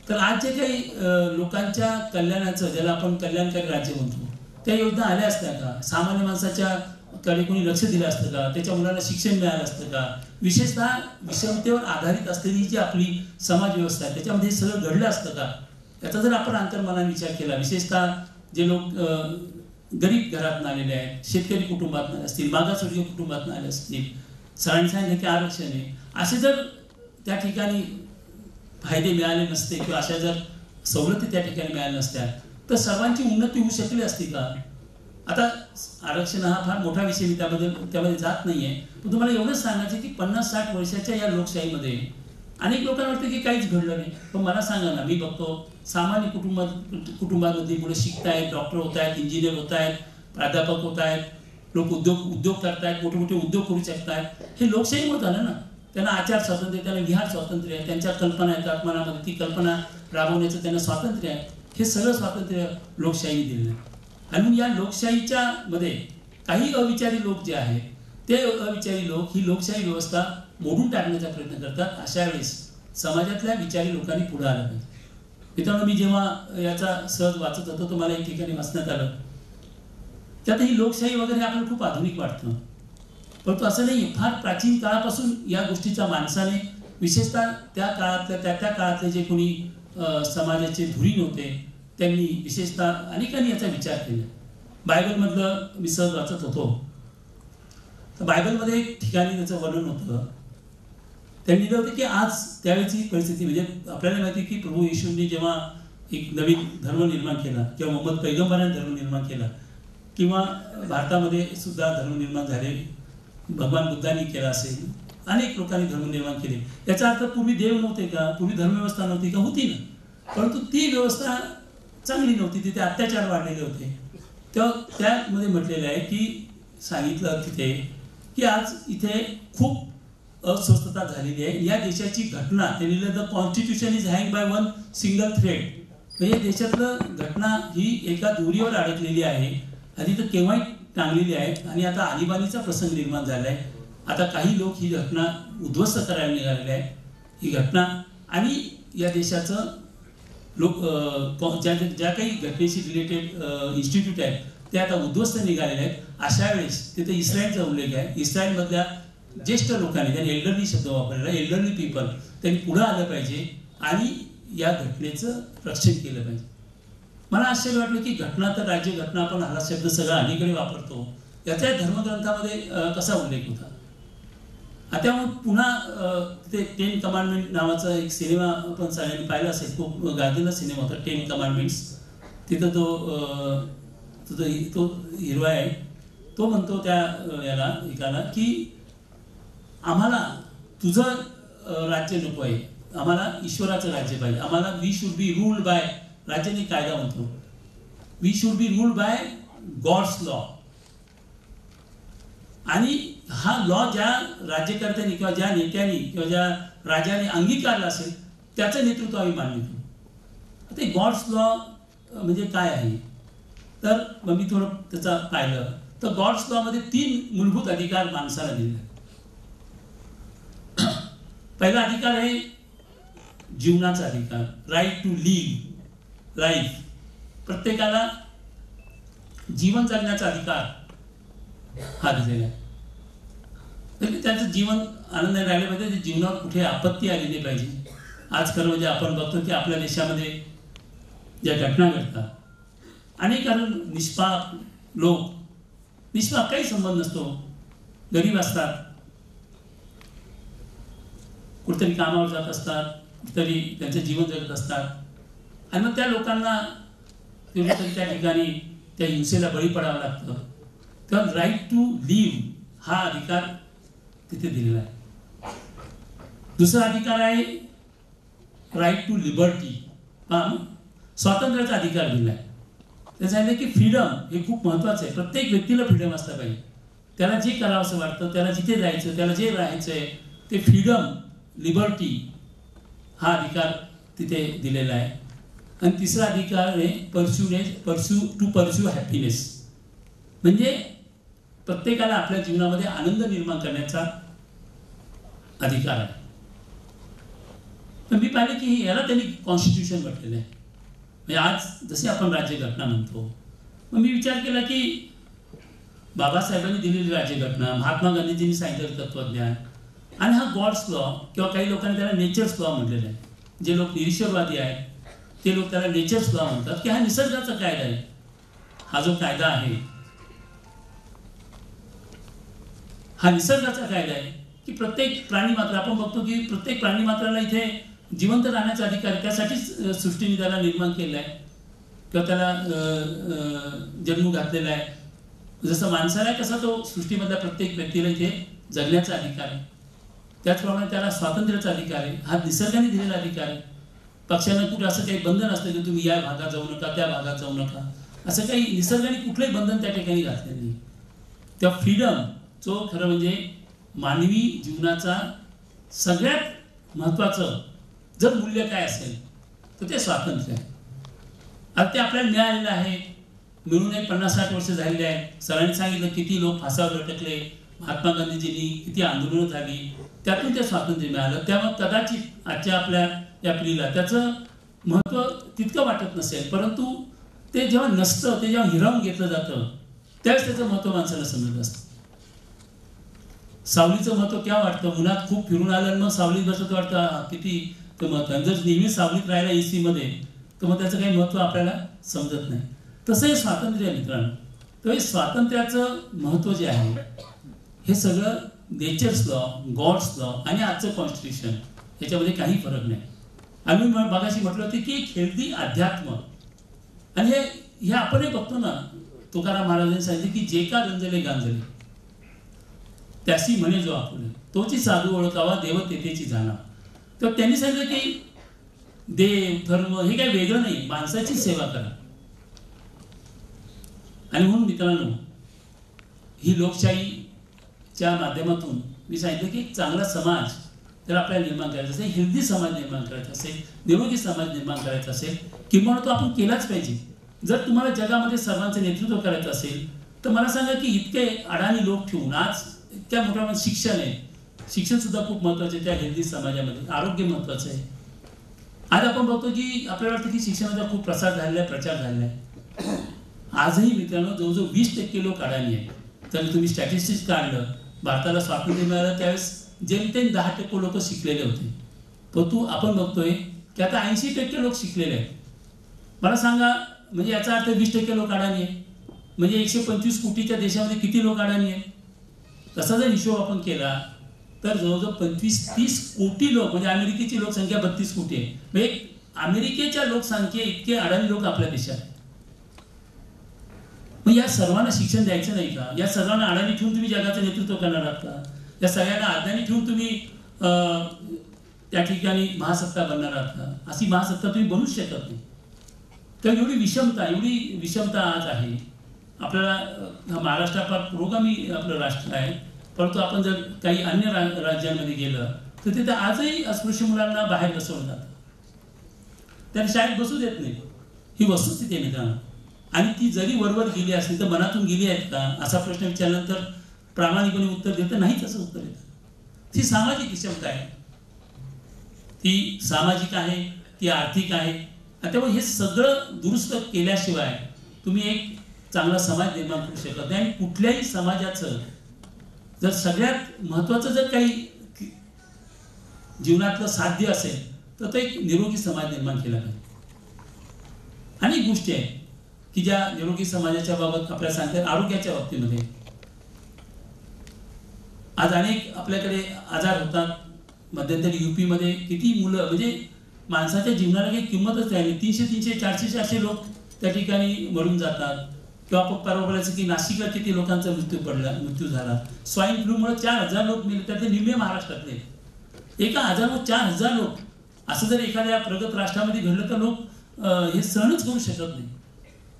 तर आज जे काही लोकांच्या कल्याणाचं, ज्याला आपण कल्याणकारी राज्य म्हणतो, त्या योजना आल्या असत्या का? सामान्य माणसाच्या कडे कोणी लक्ष दिलं असतं का? त्याच्या मुलांना शिक्षण मिळालं असतं का? विशेषतः विषमतेवर आधारित असलेली जी आपली समाज व्यवस्था आहे त्याच्यामध्ये हे सगळं घडलं असतं का? याचा जर आपण अंतर्मनाने विचार केला, विशेषतः जे लोक गरीब घरातून आलेले आहेत, शेतकरी कुटुंबातून असतील, मागासवर्गीय कुटुंबातून आले असतील, सरांनी सांगितलं की आरक्षण आहे, असे जर त्या ठिकाणी फायदे मिळाले नसते किंवा अशा जर सवलती त्या ठिकाणी मिळाल्या नसत्या तर सर्वांची उन्नती होऊ शकली असती का? आता आरक्षण हा फार मोठा विषय, मी त्यामध्ये जात नाहीये, पण तुम्हाला एवढंच सांगायचं की 50-60 वर्षाच्या या लोकशाहीमध्ये अनेक लोकांना वाटतं की काहीच घडलं नाही. पण मला सांगा ना, मी बघतो सामान्य कुटुंबामध्ये मुलं शिकतायत, डॉक्टर होत आहेत, इंजिनियर होत आहेत, प्राध्यापक होत आहेत, लोक उद्योग करतायत, मोठे मोठे उद्योग करू शकतायत. हे लोकशाहीमुळे झालं ना. त्यांना आचार स्वातंत्र्य, त्यांना विहार स्वातंत्र्य आहे, त्यांच्या कल्पना येतात मनामध्ये, ती कल्पना राबवण्याचं त्यांना स्वातंत्र्य आहे. हे सगळं स्वातंत्र्य लोकशाहीने दिलेलं आहे. आणि या लोकशाहीच्या मध्ये काही अविचारी लोक जे आहेत ते अविचारी लोक ही लोकशाही व्यवस्था मोडून टाकण्याचा प्रयत्न करतात. अशा वेळेस समाजातल्या विचारी लोकांनी पुढे आलं पाहिजे. मित्रांनो, मी जेव्हा याचा सहज वाचत होतो तर मला एक ठिकाणी वाचण्यात आलं, त्यात ही लोकशाही वगैरे आपल्याला खूप आधुनिक वाटतं, परंतु असं नाही. फार प्राचीन काळापासून या गोष्टीचा माणसाने, विशेषतः त्या काळातले जे कोणी समाजाचे धुरीण होते त्यांनी विशेषतः अनेकांनी याचा विचार केला. बायबलमधलं मी सहज वाचत होतो तर बायबलमध्ये एक ठिकाणी त्याचं वर्णन होतं. त्यांनी लिहिलं होतं की आज त्यावेळेची परिस्थिती, म्हणजे आपल्याला माहिती की प्रभू येशूंनी जेव्हा एक नवीन धर्म निर्माण केला किंवा मोहम्मद पैगंबराने धर्म निर्माण केला किंवा भारतामध्ये सुद्धा धर्म निर्माण झाले, भगवान बुद्धांनी केला असेल, अनेक लोकांनी धर्म निर्माण केले. याचा अर्थ पूर्वी देव नव्हते का? पूर्वी धर्मव्यवस्था नव्हती का? होती ना, परंतु ती व्यवस्था चांगली नव्हती, तिथे अत्याचार वाढलेले होते. तेव्हा त्यामध्ये म्हटलेलं आहे की सांगितलं तिथे की आज इथे खूप अस्वस्थता झालेली आहे. या देशाची घटना, त्यांनी लिहिलं the constitution is hang by one single thread. म्हणजे देशातलं घटना ही एका दोरीवर अडकलेली आहे, आधी तर केव्हाही टांगलेली आहे आणि आता आणीबाणीचा प्रसंग निर्माण झाला आहे. आता काही लोक ही घटना उद्ध्वस्त करायला निघालेले आहे ही घटना, आणि या देशाचं लोक ज्या काही घटनेशी रिलेटेड इन्स्टिट्यूट आहेत ते आता उद्ध्वस्त निघालेले आहेत. अशा वेळेस तिथे इस्रायलचा उल्लेख आहे. इस्रायलमधल्या ज्येष्ठ लोकांनी, त्यांनी एल्डरली शब्द वापरलेला, एल्डरली पीपल, त्यांनी पुढे आलं पाहिजे आणि या घटनेचं रक्षण केलं पाहिजे. मला आश्चर्य वाटलं की घटना तर राज्यघटना, आपण हा शब्द सगळा अलीकडे वापरतो, याच्या धर्मग्रंथामध्ये कसा उल्लेख होता. त्यामुळे पुन्हा ते 10 कमांडमेंट नावाचा एक सिनेमा आपण सगळ्यांनी पाहिला असेल, खूप गाजलेला सिनेमा होता 10 कमांडमेंट्स. तिथं तो हिरवा आहे, तो म्हणतो त्या याला एकाला की आम्हाला तुझं राज्य नको आहे, आम्हाला ईश्वराचं राज्य पाहिजे, आम्हाला we should be ruled by, राज्याने कायदा म्हणतो, we should be ruled by God's law. आणि हा लॉ ज्या राज्यकर्त्यांनी किंवा ज्या नेत्यांनी किंवा ज्या राजाने अंगीकारला असेल त्याचं नेतृत्व आम्ही मानतो. आता गॉड्स लॉ म्हणजे काय आहे, तर मग मी थोडं त्याचा पाहिलं तर गॉड्स लॉ मध्ये 3 मूलभूत अधिकार माणसाला दिले. पहिला अधिकार आहे जीवनाचा अधिकार, राईट टू लिव्ह लाईफ. प्रत्येकाला जीवन जगण्याचा अधिकार हा दिलेला आहे. तर त्याचं जीवन आनंदाने राहिले पाहिजे, जीवनावर कुठे आपत्ती आली नाही पाहिजे. आज खरं म्हणजे आपण बघतो की आपल्या देशामध्ये ज्या घटना घडतात, अनेक निष्पाप लोक, निष्पाप काही संबंध नसतो, गरीब असतात, कुठेतरी कामावर जात असतात, कुठेतरी त्यांचं जीवन जगत असतात, आणि मग त्या लोकांना कुठेतरी त्या ठिकाणी त्या हिंसेला बळी पडावं लागतं. तर राईट टू लिव्ह हा अधिकार तिथे दिलेला आहे. दुसरा अधिकार आहे राईट टू लिबर्टी, स्वातंत्र्याचा अधिकार दिला आहे. ते सांगितलं की फ्रीडम हे खूप महत्वाचं आहे. प्रत्येक व्यक्तीला फ्रीडम असलं पाहिजे, त्याला जे करावं असं वाटतं, त्याला जिथे जायचं, त्याला जे राहायचं आहे ते फ्रीडम, लिबर्टी हा अधिकार तिथे दिलेला आहे. आणि तिसरा अधिकार आहे परस्यू हॅपीनेस, म्हणजे प्रत्येकाला आपल्या जीवनामध्ये आनंद निर्माण करण्याचा अधिकार आहे. पण मी पाहिलं की याला त्यांनी कॉन्स्टिट्यूशन म्हटलेलं आहे. म्हणजे आज जसे आपण राज्यघटना म्हणतो, मग मी विचार केला की बाबासाहेबांनी दिलेली राज्यघटना, महात्मा गांधीजींनी सांगितलेलं तत्वज्ञान, आणि हा गॉड्स लॉ किंवा काही लोकांनी त्याला नेचर्स लॉ म्हटलेलं आहे. जे लोक निरीश्वरवादी आहेत ते लोक त्याला नेचर्स लॉ म्हणतात की हा निसर्गाचा कायदा आहे. हा जो कायदा आहे हा निसर्गाचा कायदा आहे की प्रत्येक प्राणी मात्र, आपण बघतो की प्रत्येक प्राणी मात्राला इथे जिवंत राहण्याचा अधिकार आहे. त्यासाठीच सृष्टीने त्याला निर्माण केलं आहे किंवा त्याला जन्म घातलेला आहे. जसं माणसाला कसा तो सृष्टीमधल्या प्रत्येक व्यक्तीला इथे जगण्याचा अधिकार आहे, त्याचप्रमाणे त्याला स्वातंत्र्याचा अधिकार आहे. हा निसर्गाने दिलेला अधिकार आहे. पक्ष्यांना कुठे असं काही बंधन असतं की तुम्ही या भागात जाऊ नका, त्या भागात जाऊ नका, असं काही निसर्गाने कुठलंही बंधन त्या ठिकाणी घातलेलं नाही. तेव्हा फ्रीडम जो खरं म्हणजे मानवी जीवनाचा सगळ्यात महत्त्वाचं जर मूल्य काय असेल तर ते स्वातंत्र्य आहे. आता ते आपल्याला मिळालेलं आहे, मिळून 50-60 वर्ष झालेले आहेत. सरांनी सांगितलं किती लोक फासावर लटकले, महात्मा गांधीजींनी किती आंदोलनं झाली, त्यातून ते स्वातंत्र्य मिळालं. त्यामुळे कदाचित आजच्या आपल्या या पिढीला त्याचं महत्त्व तितकं वाटत नसेल, परंतु ते जेव्हा नसतं, ते जेव्हा हिरावून घेतलं जातं त्यावेळेस त्याचं महत्त्व माणसाला समजत असतं. सावलीचं महत्त्व केव्हा वाटतं, उन्हात खूप फिरून आलं मग सावलीत बसत वाटतं किती ते महत्त्व. जर नेहमी सावलीत राहायला AC मध्ये तर मग त्याचं काही महत्त्व आपल्याला समजत नाही. तसं हे स्वातंत्र्य मित्रांनो. तर हे स्वातंत्र्याचं महत्त्व जे आहे हे सगळं नेचर्स लॉ, गॉड्स लॉ आणि आजचं कॉन्स्टिट्यूशन याच्यामध्ये काही फरक नाही. आम्ही मगाशी म्हटलं होतं की एक हेल्दी अध्यात्म, आणि हे आपणही बघतो ना. तुकाराम महाराजांनी सांगितले की जे का रंजले गांजले त्याशी म्हणे जो आपुले, तोची साधू ओळखावा देव तेथेची जाणा. तर त्यांनी सांगितलं की देव धर्म हे काही वेगळं नाही, माणसाची सेवा करा. आणि म्हणून मित्रांनो ही लोकशाहीच्या माध्यमातून मी सांगितलं की एक चांगला समाज जर आपल्याला निर्माण करायचा असेल, हेल्दी समाज निर्माण करायचा असेल, निरोगी समाज निर्माण करायचा असेल, किंवा तो आपण केलाच पाहिजे. जर तुम्हाला जगामध्ये सर्वांचं नेतृत्व करायचं असेल तर मला सांगा की इतके अडाणी लोक ठेवून आज इतक्या मोठ्या शिक्षण आहे, शिक्षण सुद्धा खूप महत्त्वाचं आहे त्या हेल्दी समाजामध्ये. आरोग्य महत्त्वाचं आहे. आज आपण बघतो की आपल्याला वाटतं की शिक्षणाचा खूप प्रसार झालेला आहे, प्रचार झालेला आहे. आजही मित्रांनो जवळजवळ 20% लोक अडाणी आहेत. तर तुम्ही स्टॅटिस्टिक्स काढलं भारताला स्वातंत्र्य मिळालं त्यावेळेस जेमतेम 10% लोक शिकलेले होते. परंतु आपण बघतोय की आता 80% लोक शिकलेले आहेत. मला सांगा, म्हणजे याचा अर्थ 20% लोक अडाणी आहे. म्हणजे 125 कोटीच्या देशामध्ये किती लोक अडाणी आहेत? तसा जर हिशोब आपण केला तर जवळजवळ 25-30 कोटी लोक, म्हणजे अमेरिकेची लोकसंख्या 32 कोटी आहे. म्हणजे अमेरिकेच्या लोकसंख्ये इतके अडाणी लोक आपल्या देशात. मग या सर्वांना शिक्षण द्यायचं नाही का? या सर्वांना अडाणी ठेवून तुम्ही जगाचं नेतृत्व करणार आहात का? या सगळ्यांना अडाणी ठेवून तुम्ही त्या ठिकाणी महासत्ता बनणार आहात का? अशी महासत्ता तुम्ही बनूच शकत नाही. तर एवढी विषमता आज आहे. आपल्याला महाराष्ट्र फार पुरोगामी आपलं राष्ट्र आहे. परंतु आपण जर काही अन्य राज्यांमध्ये गेलं तर तिथे आजही अस्पृश्य मुलांना बाहेर बसवलं जातं. त्यांना शाळेत बसू देत नाही. ही वस्तुस्थिती आहे मित्रांनो. आणि ती जरी वरवर गेली असली तर मनातून गेली आहेत का असा प्रश्न विचारल्यानंतर प्रामाणिकपणे उत्तर देतं नाही, तसं उत्तर येतं. ती सामाजिक विषमता आहे, ती सामाजिक आहे, ती आर्थिक आहे. त्यामुळे हे सगळं दुरुस्त केल्याशिवाय तुम्ही एक चांगला समाज निर्माण करू शकत नाही. आणि कुठल्याही समाजाचं जर सगळ्यात महत्त्वाचं जर काही जीवनातलं साध्य असेल तर तो एक निरोगी समाज निर्माण केला पाहिजे. अनेक गोष्टी आहेत की ज्या निरोगी समाजाच्या बाबत आपल्याला सांगतात. आरोग्याच्या बाबतीमध्ये आज अनेक आपल्याकडे आजार होतात. मध्यंतरी UP मध्ये किती मुलं, म्हणजे माणसाच्या जीवनाला काही किंमतच नाही. 300, 400 लोक त्या ठिकाणी मरून जातात. किंवा आपण परवा बोलायचं की नाशिकला किती लोकांचा मृत्यू झाला. स्वाईन फ्लूमुळे 4000 लोक मेले, त्यातले निम्मे महाराष्ट्रातले. एका आजारावर 4000 लोक. असं जर एखाद्या प्रगत राष्ट्रामध्ये घडलं तर लोक हे सहनच करू शकत नाही.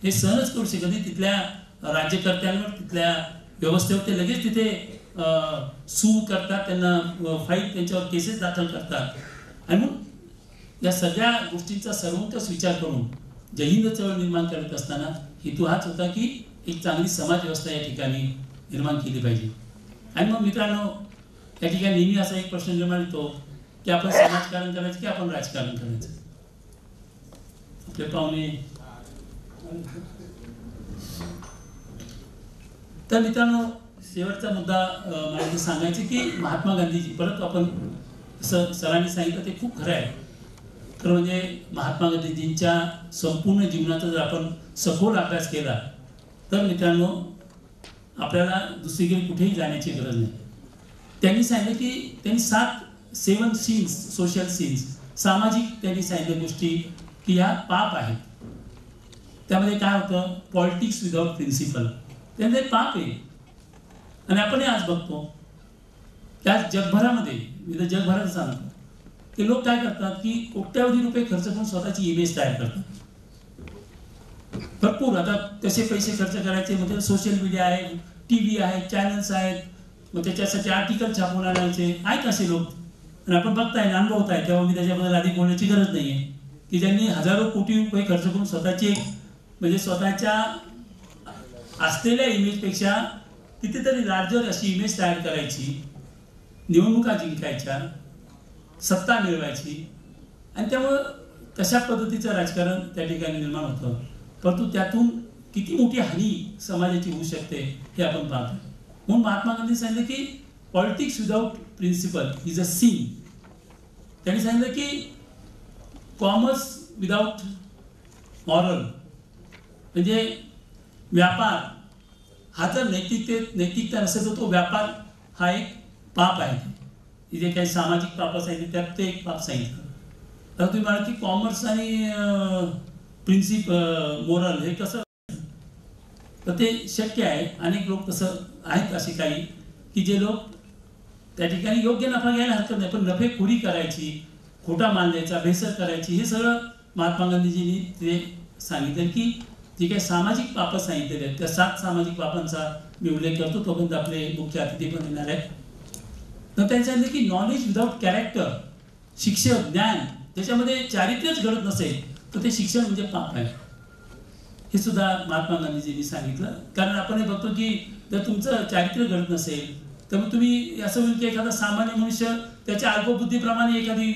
हे सहनच करू शकत नाही. तिथल्या राज्यकर्त्यांवर, तिथल्या व्यवस्थेवर ते लगेच तिथे सू करतात, त्यांना फाईट, त्यांच्यावर केसेस दाखल करतात. आणि मग या सगळ्या गोष्टींचा सर्वंकष विचार करून जय हिंद चळवळ निर्माण करत असताना हेतू हाच होता की एक चांगली समाज व्यवस्था या ठिकाणी निर्माण केली पाहिजे. आणि मग मित्रांनो, या ठिकाणी नेहमी असा एक प्रश्न निर्माण होतो की आपण समाजकारण करायचं की आपण राजकारण करायचं. आपले पाहुणे तर मित्रांनो, शेवटचा मुद्दा मला सांगायचे की महात्मा गांधीजी, परत आपण सरांनी सांगितलं ते खूप खरं आहे. तर म्हणजे महात्मा गांधीजींच्या संपूर्ण जीवनाचा जर आपण सखोल अभ्यास केला तर मित्रांनो आपल्याला दुसरीकडे कुठेही जाण्याची गरज नाही. त्यांनी सांगितलं की त्यांनी 7 सीन्स, सोशल सीन्स, सामाजिक त्यांनी सांगितल्या गोष्टी की ह्या पाप आहेत. त्यामध्ये काय होतं, पॉलिटिक्स विदाउट प्रिन्सिपल, त्यामध्ये पाप आहे. आणि आपण आज बघतो त्या जगभरामध्ये, मी तर जगभरात सांगतो की लोक काय करतात की कोट्यावधी रुपये खर्च करून स्वतःची इमेज तयार करतात. भरपूर आता तसे पैसे खर्च करायचे, म्हणजे सोशल मीडिया आहे, TV आहे, चॅनल्स आहेत, मग त्याच्यासाठी आर्टिकल छापून आणायचे आहेत असे लोक. आणि आपण बघताय, अनुभवत आहे, तेव्हा मी त्याच्याबद्दल अधिक बोलण्याची गरज नाही आहे की ज्यांनी हजारो कोटी रुपये खर्च करून स्वतःची म्हणजे स्वतःच्या असलेल्या इमेजपेक्षा कितीतरी लार्जर अशी इमेज तयार करायची, निवडणुका जिंकायच्या, सत्ता मिळवायची. आणि त्यामुळं तशा पद्धतीचं राजकारण त्या ठिकाणी निर्माण होतं. परंतु त्यातून किती मोठी हानी समाजाची होऊ शकते हे आपण पाहतो. म्हणून महात्मा गांधी सांगितलं की politics without principle is a sin. त्यांनी सांगितलं की कॉमर्स विदाउट मॉरल, म्हणजे व्यापार हा जर नैतिकता नसेल तर तो व्यापार हा एक पाप आहे. जे काही सामाजिक पाप सांगितले त्यात ते एक पाप सांगितलं. तर तुम्ही म्हणाल की कॉमर्स आणि मोरल हे कसं, तर ते शक्य आहे. अनेक लोक तसं आहेत असे काही की जे लोक त्या ठिकाणी योग्य नफा घ्यायला हरकत नाही, पण नफेखोरी करायची, खोटा माल द्यायचा, भेसळ करायची, हे सगळं महात्मा गांधीजींनी ते सांगितलं की जे काही सामाजिक पापं सांगितलेले आहेत त्या 7 सामाजिक पापांचा मी उल्लेख करतो. तोपर्यंत आपले मुख्य अतिथी पण येणार आहेत. तर त्यांनी सांगितलं की नॉलेज विदाउट कॅरेक्टर, शिक्षण, ज्ञान ज्याच्यामध्ये चारित्र्यच घडत नसेल तर ते शिक्षण म्हणजे पाप आहे. हे सुद्धा महात्मा गांधीजींनी सांगितलं. कारण आपण हे बघतो की जर तुमचं चारित्र्य घडत नसेल तर मग तुम्ही असं होईल की एखादा सामान्य मनुष्य त्याच्या अल्पबुद्धीप्रमाणे एखादी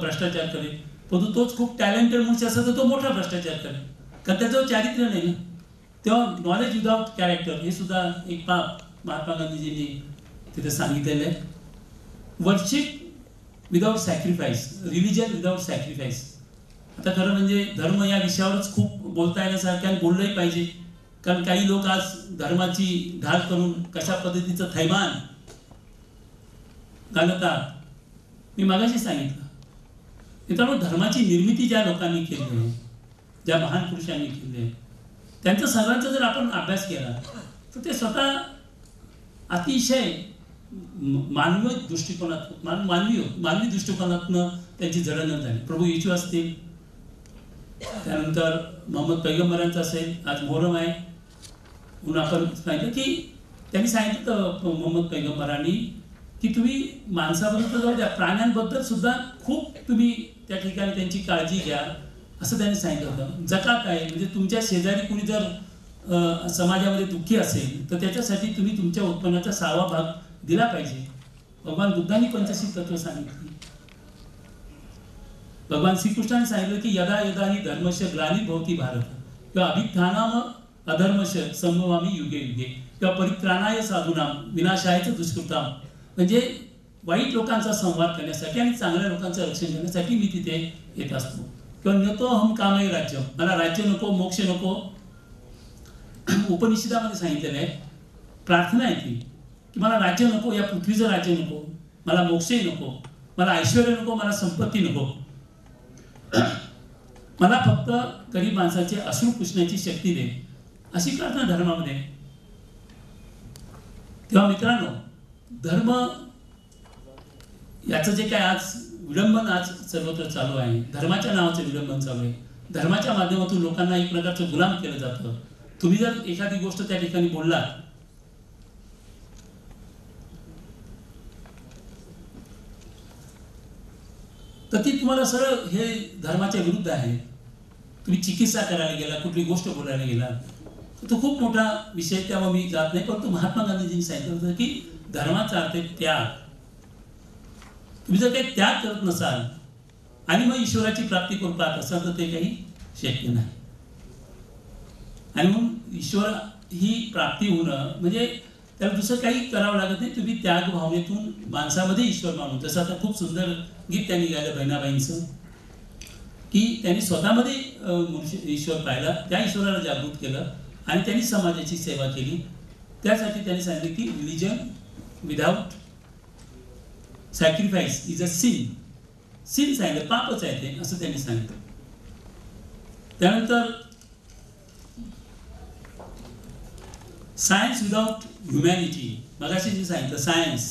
भ्रष्टाचार करेल, परंतु तोच खूप टॅलेंटेड मनुष्य असेल तर तो मोठा भ्रष्टाचार करेल, कारण त्याचं चारित्र्य नाही ना. तेव्हा नॉलेज विदाउट कॅरेक्टर हे सुद्धा एक पाप महात्मा गांधीजींनी तिथे सांगितलेलं आहे, worship without sacrifice, religion without sacrifice. आता खरं म्हणजे धर्म या विषयावरच खूप बोलता येण्यासारखं आणि बोललंही पाहिजे, कारण काही लोक आज धर्माची ढाल करून कशा पद्धतीचं थैमान घालतात. मी मगाशी सांगितलं, मित्रांनो, धर्माची निर्मिती ज्या लोकांनी केली आहे, ज्या महान पुरुषांनी केली आहे, त्यांचं सर्वांचा जर आपण अभ्यास केला तर ते स्वतः अतिशय मानवी दृष्टिकोनातनं त्यांची जडणघडण झाली. प्रभू येशू असतील, त्यानंतर मोहम्मद पैगंबरांचं असेल, आज मोहरम आहे म्हणून आपण सांगितलं की त्यांनी सांगितलं मोहम्मद पैगंबरांनी की तुम्ही माणसाबद्दल जाऊ द्या, प्राण्यांबद्दल सुद्धा खूप तुम्ही त्या ठिकाणी त्यांची काळजी घ्या असं त्यांनी सांगितलं होतं. जकात आहे म्हणजे तुमच्या शेजारी कुणी जर समाजामध्ये दुःखी असेल तर त्याच्यासाठी तुम्ही तुमच्या उत्पन्नाचा 6वा भाग दिला पाहिजे. भगवान बुद्धांनी पंचशील तत्व सांगितली. भगवान श्रीकृष्णाने सांगितलं की यदा यदा ही धर्मश ग्लानिर्भवति भारत किंवा अभित्थानाम अधर्मश संभवामी युगे युगे किंवा परित्राणाय साधूनाम विनाशायच दुष्कृताम. म्हणजे वाईट लोकांचा संवाद करण्यासाठी आणि चांगल्या लोकांचं रक्षण करण्यासाठी मी तिथे येत असतो. किंवा नतो हम कामय राज्य, मला राज्य नको, मोक्ष नको. उपनिषदामध्ये सांगितलेलं आहे, प्रार्थना आहे ती की मला राज्य नको, या पृथ्वीचं राज्य नको, मला मोक्षही नको, मला ऐश्वर्य नको, मला संपत्ती नको, मला फक्त गरीब माणसाचे अश्रू पुसण्याची शक्ती दे, अशी प्रार्थना धर्मामध्ये. तेव्हा मित्रांनो, धर्म याचं जे काय आज विडंबन आज सर्वत्र चालू आहे, धर्माच्या नावाचं विडंबन चालू आहे. धर्माच्या माध्यमातून लोकांना एक प्रकारचं गुलाम केलं जातं. तुम्ही जर एखादी गोष्ट त्या ठिकाणी बोललात तर ती तुम्हाला सरळ हे धर्माच्या विरुद्ध आहे. तुम्ही चिकित्सा करायला गेला, कुठली गोष्ट बोलायला गेला तर तो खूप मोठा विषय, त्यामुळे मी जात नाही. परंतु महात्मा गांधीजींनी सांगितलं होतं की धर्माचा अर्थ आहे त्याग. तुम्ही जर काही त्याग करत नसाल आणि मग ईश्वराची प्राप्ती करून पाहत असाल तर ते काही शक्य नाही. आणि मग ईश्वर ही प्राप्ती होणं म्हणजे त्याला दुसरं काही करावं लागत नाही. तुम्ही त्याग भावनेतून माणसामध्ये ईश्वर मानून, जसं आता खूप सुंदर गीत त्यांनी गायलं बहिणाबाईंचं, की त्यांनी स्वतःमध्ये ईश्वर पाहिला, त्या ईश्वराला जागृत केलं आणि त्यांनी समाजाची सेवा केली. त्यासाठी त्यांनी सांगितलं की religion without sacrifice is a sin. Sin सांगितलं, पापच आहे ते, असं त्यांनी सांगितलं. त्यानंतर सायन्स विदाउट ह्युमॅनिटी, मगाशी जे सांगितलं सायन्स,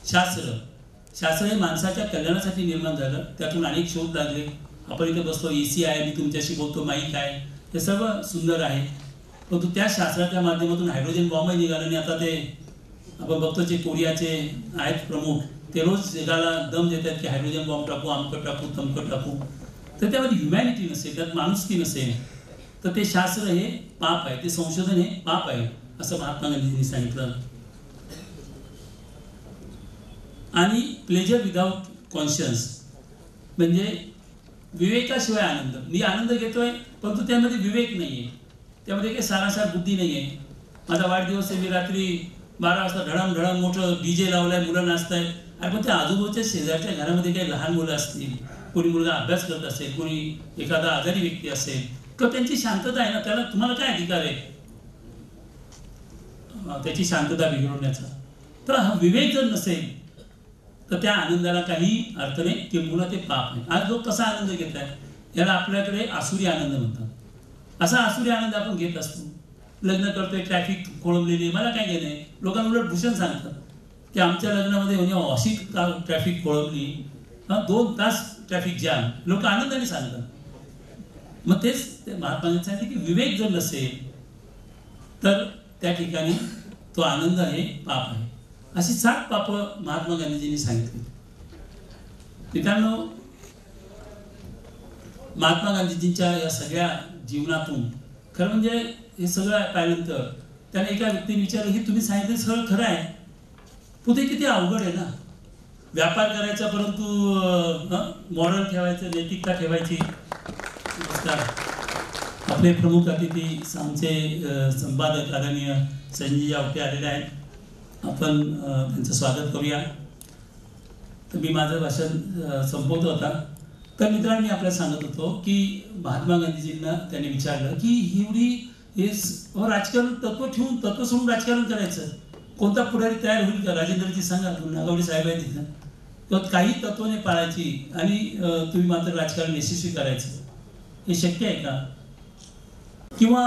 शास्त्र हे माणसाच्या कल्याणासाठी निर्माण झालं. त्यातून अनेक शोध लागले. आपण इथे बसतो, AC आहे, मी तुमच्याशी बोलतो, माईक आहे, हे सर्व सुंदर आहे. परंतु त्या शास्त्राच्या माध्यमातून हायड्रोजन बॉम्बही निघाला आणि आता ते आपण बघतो जे कोरियाचे आहेत प्रमुख, ते रोज जगाला दम देतात की हायड्रोजन बॉम्ब टाकू, आमकं टाकू, तमकं टाकू. तर त्यामध्ये ह्युमॅनिटी नसेल, त्यात माणुसकी नसेल तर ते शास्त्र हे पाप आहे, ते संशोधन हे पाप आहे, असं महात्मा गांधींनी सांगितलं. आणि प्लेजर विदाउट कॉन्शियन्स म्हणजे विवेकाशिवाय आनंद. मी आनंद घेतोय परंतु त्यामध्ये विवेक नाहीये, त्यामध्ये काही सारासार बुद्धी नाहीये. माझा वाढदिवस आहे, मी रात्री 12 वाजता धडम मोठं DJ लावलाय, मुलं नाचतायत. आणि पण त्या आजूबाजूच्या शेजारच्या घरामध्ये काही लहान मुलं असतील, कोणी मुलगा अभ्यास करत असेल, कोणी एखादा आजारी व्यक्ती असेल, तर त्यांची शांतता आहे ना, त्याला तुम्हाला काय अधिकार आहे त्याची शांतता बिघडवण्याचा. तर हा विवेक जर नसेल तर त्या आनंदाला काही अर्थ नाही, किंबहुना ते पाप आहे. आज लोक कसा आनंद घेत आहेत, याला आपल्याकडे आसुरी आनंद म्हणतात. असा आसुरी आनंद आपण घेत असतो. लग्न करतोय, ट्रॅफिक खोळंबलेली, मला काय घेणं आहे. लोकांना उलट भूषण सांगतात की आमच्या लग्नामध्ये म्हणजे अशी ट्रॅफिक खोळंबली, 2 तास ट्रॅफिक जाम, लोक आनंदाने सांगतात. मग तेच महात्मांनी सांगितले की विवेक जर नसेल तर त्या ठिकाणी तो आनंद हे पाप आहे. अशी 7 पाप महात्मा गांधीजींनी सांगितली. मित्रांनो, महात्मा गांधीजींच्या या सगळ्या जीवनातून खरं म्हणजे हे सगळं पाहिल्यानंतर त्याने एका व्यक्तीने विचारलं की तुम्ही सांगितलं सगळं खरं आहे, पुढे किती अवघड आहे ना. व्यापार करायचा परंतु मॉरल ठेवायचं, नैतिकता ठेवायची. आपले प्रमुख अतिथी आमचे संपादक आदरणीय संजय आवटे आलेले आहेत. आपण त्यांचं स्वागत करूया. तर मी माझं भाषण संपवत होता. तर मित्रांनी आपल्याला सांगत होतो की महात्मा गांधीजींना त्यांनी विचारलं की एवढी हे राजकारण तत्व ठेवून तत्व सोडून राजकारण करायचं, कोणता पुढारी तयार होईल का? राजेंद्रजी सांगा, नागवडे साहेब आहेत तिथं, किंवा काही तत्वाने पाळायची आणि तुम्ही मात्र राजकारण यशस्वी करायचं, हे शक्य आहे का? किंवा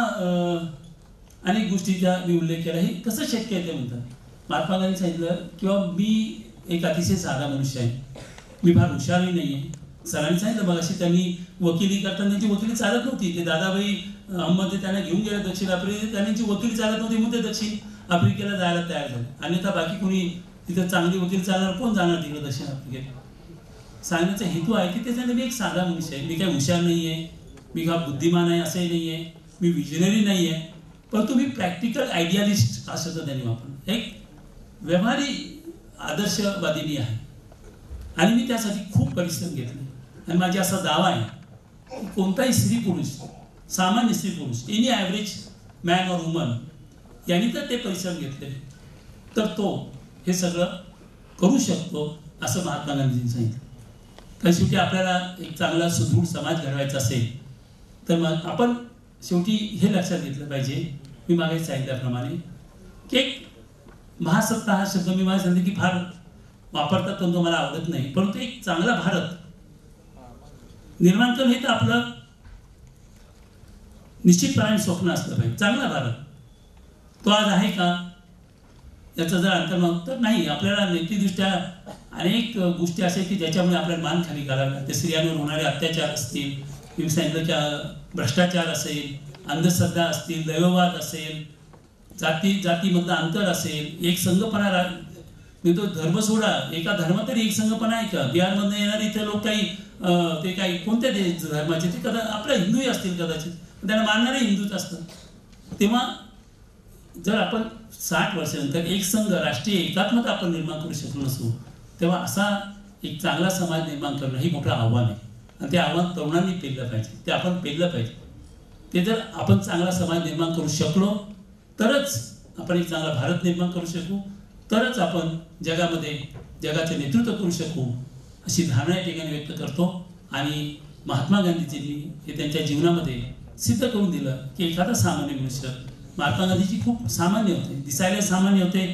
अनेक गोष्टीचा मी उल्लेख केला, हे कसं शक्य आहे ते म्हणतात. महात्मा गांधी सांगितलं किंवा मी एक अतिशय साधा मनुष्य आहे, मी फार हुशारही नाही आहे. सरांनी सांगितलं मग अशी त्यांनी वकिली करताना त्यांची वकिली चालत नव्हती. ते दादाभाई अहमद त्यांना घेऊन गेले दक्षिण आफ्रिकेत, त्यांची वकिली चालत नव्हती म्हणून ते दक्षिण आफ्रिकेला जायला तयार झाले. अन्यथा बाकी कोणी तिथं चांगली वकील चालणार, कोण जाणार तिकडे दक्षिण आफ्रिकेत? सांगण्याचा हेतू आहे की त्याच्याने मी एक साधा मनुष्य आहे, मी काय हुशार नाही आहे, मी काय बुद्धिमान आहे असंही नाही आहे, मी विजनरी नाही आहे, परंतु मी प्रॅक्टिकल आयडियालिस्ट हा शब्द त्यांनी वापरला. एक व्यवहारी आदर्शवादी मी आहे आणि मी त्यासाठी खूप परिश्रम घेतले. आणि माझा असा दावा आहे की कोणताही स्त्री पुरुष, सामान्य स्त्री पुरुष, एनी ॲव्हरेज मॅन और वुमन यांनी तर ते परिश्रम घेतले तर तो हे सगळं करू शकतो, असं महात्मा गांधींनी सांगितलं. तर शेवटी आपल्याला एक चांगला सुदृढ समाज घडवायचा असेल तर मग आपण शेवटी हे लक्षात घेतलं पाहिजे, मी मागे सांगितल्याप्रमाणे की एक महासत्ता हा शब्द मी माझ्या सांगितलं की फार वापरतात पण तो मला आवडत नाही, परंतु एक चांगला भारत निर्माण करणं हे तर आपलं निश्चितपणे स्वप्न असलं पाहिजे. चांगला भारत तो आज आहे का याचा जर अंतर्भाव तर नाही. आपल्याला नैतिकदृष्ट्या अनेक गोष्टी अशा की ज्याच्यामुळे आपल्याला मान खाली घालावी लागते. स्त्रियांवर होणारे अत्याचार असतील, मी सांगितलं की भ्रष्टाचार असेल, अंधश्रद्धा असतील, दैववाद असेल, जातीमधलं अंतर असेल, एक संघपणा नाही तो धर्म सोडा, एका धर्म तरी एक संघपणा आहे का? बिहारमधून येणारे इथे लोक काही ते काही कोणत्या धर्माचे ते कदा आपल्या हिंदूही असतील कदाचित, त्यांना मानणारे हिंदूच असतात. तेव्हा जर आपण 60 वर्षानंतर एक संघ राष्ट्रीय एकात्मता आपण निर्माण करू शकलो नसू, तेव्हा असा एक चांगला समाज निर्माण करणं ही मोठं आव्हान आहे आणि ते आव्हान तरुणांनी पेललं पाहिजे, ते आपण पेललं पाहिजे. ते जर आपण चांगला समाज निर्माण करू शकलो तरच आपण एक चांगला भारत निर्माण करू शकू, तरच आपण जगामध्ये जगाचे नेतृत्व करू शकू, अशी धारणा या ठिकाणी व्यक्त करतो. आणि महात्मा गांधीजींनी हे त्यांच्या जीवनामध्ये सिद्ध करून दिलं की एखादा सामान्य मनुष्य, महात्मा गांधीजी खूप सामान्य होते, दिसायला सामान्य होते,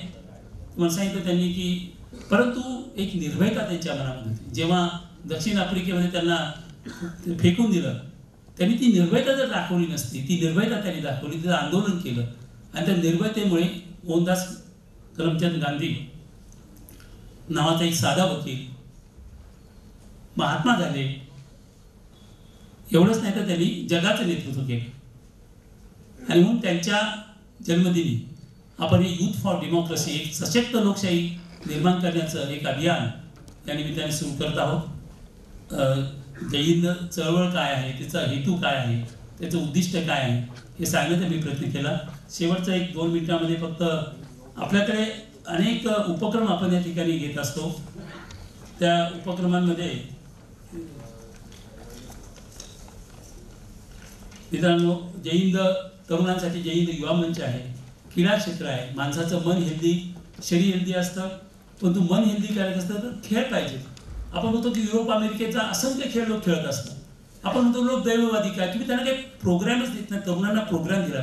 मला सांगितलं त्यांनी की परंतु एक निर्भयता त्यांच्या मनामध्ये होती. जेव्हा दक्षिण आफ्रिकेमध्ये त्यांना फेकून दिलं, त्यांनी ती निर्भयता जर दाखवली नसती, ती निर्भयता त्यांनी दाखवली, तिथं आंदोलन केलं आणि त्या निर्भयतेमुळे मोहनदास करमचंद गांधी नावाचा एक साधा वकील महात्मा झाले. एवढंच नाही तर त्यांनी जगाचं नेतृत्व केलं आणि म्हणून त्यांच्या जन्मदिनी आपण हे यूथ फॉर डेमोक्रेसी, एक सशक्त लोकशाही निर्माण करण्याचं एक अभियान या निमित्ताने सुरू करत आहोत. जय हिंद चळवळ काय आहे, त्याचा हेतू काय आहे, त्याचं उद्दिष्ट काय आहे हे सांगण्याचा मी प्रयत्न केला. शेवटचा 1-2 मिनिटांमध्ये फक्त आपल्याकडे अनेक उपक्रम आपण या ठिकाणी घेत असतो. त्या उपक्रमांमध्ये मित्रांनो, जय हिंद तरुणांसाठी जय हिंद युवा मंच आहे, क्रीडा क्षेत्र आहे. माणसाचं मन हेल्दी, शरीर हेल्दी असतं, पण तू मन हेल्दी करायचं असतं तर खेळ पाहिजे. आपण म्हणतो की युरोप अमेरिकेचा असंख्य खेळ लोक खेळत असतात. आपण म्हणतो लोक दैववादी काय, तुम्ही त्यांना काही प्रोग्रामच देत नाही. तरुणांना प्रोग्राम दिला,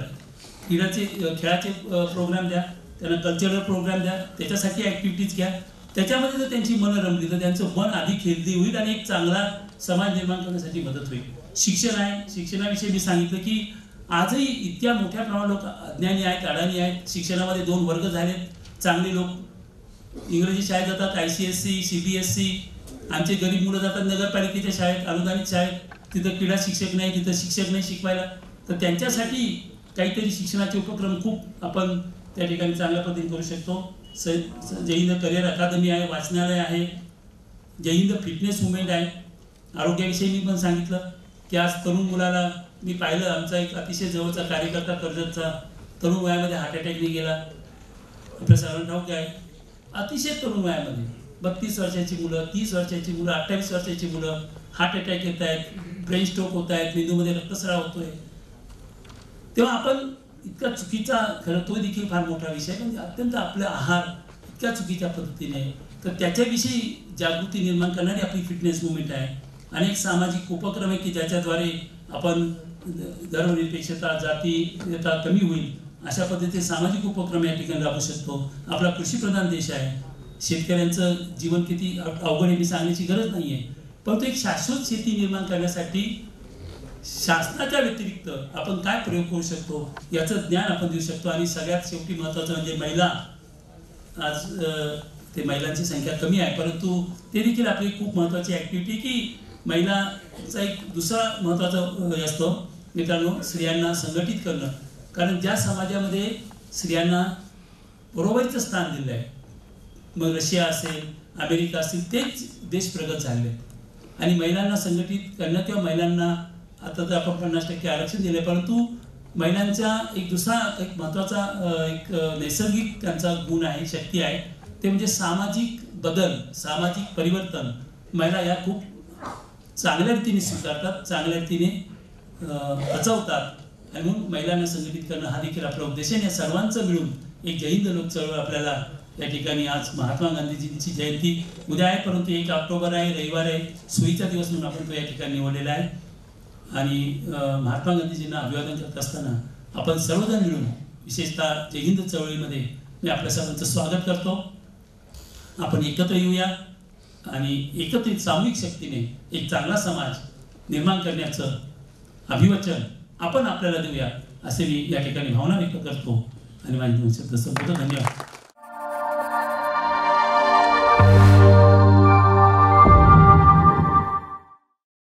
क्रीडाचे खेळाचे प्रोग्राम द्या, त्यांना कल्चरल प्रोग्राम द्या, त्याच्यासाठी ॲक्टिव्हिटीज घ्या. त्याच्यामध्ये जर त्यांची मनं रमली तर त्यांचं मन अधिक हेल्दी होईल आणि एक चांगला समाज निर्माण करण्यासाठी मदत होईल. शिक्षण आहे, शिक्षणाविषयी मी सांगितलं की आजही इतक्या मोठ्या प्रमाणात लोक अज्ञानी आहेत, अडाणी आहेत. शिक्षणामध्ये 2 वर्ग झालेत. चांगले लोक इंग्रजी शाळेत जातात, ICSE, CBSE. आमचे गरीब मुलं जातात नगरपालिकेच्या शाळेत, अनुदानित शाळेत, तिथं क्रीडा शिक्षक नाही, तिथं शिक्षक नाही शिकवायला. तर त्यांच्यासाठी काहीतरी शिक्षणाचे उपक्रम खूप आपण त्या ठिकाणी चांगल्या पद्धतीने करू शकतो. जय हिंद करिअर अकादमी आहे, वाचनालय आहे, जय हिंद फिटनेस मुवमेंट आहे. आरोग्याविषयी मी पण सांगितलं की आज तरुण मुलाला मी पाहिलं, आमचा एक अतिशय जवळचा कार्यकर्ता कर्जतचा तरुण वयामध्ये हार्ट अटॅकने गेला. आपल्या सर्वांना ठाऊक आहे, अतिशय तरुण वयामध्ये 32 वर्षाची मुलं, 30 वर्षाची मुलं, 28 वर्षाची मुलं हार्ट अटॅक येत आहेत, ब्रेन स्ट्रोक होत आहेत, मेंदूमध्ये रक्तस्राव होतोय. तेव्हा आपण इतका चुकीचा, खरं तो देखील फार मोठा विषय, म्हणजे अत्यंत आपला आहार इतक्या चुकीच्या पद्धतीने, तर त्याच्याविषयी जागृती निर्माण करणारी आपली फिटनेस मुवमेंट आहे. अनेक सामाजिक उपक्रम आहे की ज्याच्याद्वारे आपण धर्मनिरपेक्षता, जातीयता कमी होईल अशा पद्धतीचे सामाजिक उपक्रम या ठिकाणी राबवू शकतो. आपला कृषीप्रधान देश आहे. शेतकऱ्यांचं जीवन किती अवघड आहे मी सांगण्याची गरज नाही आहे, परंतु एक शाश्वत शेती निर्माण करण्यासाठी शासनाच्या व्यतिरिक्त आपण काय प्रयोग करू शकतो याचं ज्ञान आपण देऊ शकतो. आणि सगळ्यात शेवटी महत्त्वाचं म्हणजे महिला. आज ते महिलांची संख्या कमी आहे, परंतु ते देखील आपली खूप महत्त्वाची ॲक्टिव्हिटी की महिलाचा एक दुसरा महत्त्वाचा असतो मित्रांनो, स्त्रियांना संघटित करणं. कारण ज्या समाजामध्ये स्त्रियांना बरोबरीचं स्थान दिलं आहे, मग रशिया असेल, अमेरिका असेल, तेच देश प्रगत झाले. आणि महिलांना संघटित करणं किंवा महिलांना आता तर आपण 50% आरक्षण दिले, परंतु महिलांचा एक दुसरा एक महत्त्वाचा एक नैसर्गिक त्यांचा गुण आहे, शक्ती आहे, ते म्हणजे सामाजिक बदल, सामाजिक परिवर्तन. महिला या खूप चांगल्या रीतीने स्वीकारतात, चांगल्या रीतीने पचवतात. आणि म्हणून महिलांना संघटित करणं हा देखील आपला उद्देश आहे. या सर्वांचं मिळून एक जय हिंद लोक चळवळ आपल्याला या ठिकाणी, आज महात्मा गांधीजींची जयंती उद्या आहे, परंतु 1 ऑक्टोबर आहे, रविवार आहे, सुईचा दिवस म्हणून आपण तो या ठिकाणी निवडलेला आहे. आणि महात्मा गांधीजींना अभिवादन करत असताना आपण सर्वजण मिळून, विशेषतः जय हिंद चळवळीमध्ये मी आपल्या सर्वांचं स्वागत करतो. आपण एकत्र येऊया आणि एकत्रित सामूहिक शक्तीने एक चांगला समाज निर्माण करण्याचं अभिवचन आपण आपल्याला देऊया, असे मी या ठिकाणी भावना व्यक्त करतो. आणि माझे 2 शब्द संपवतो. धन्यवाद.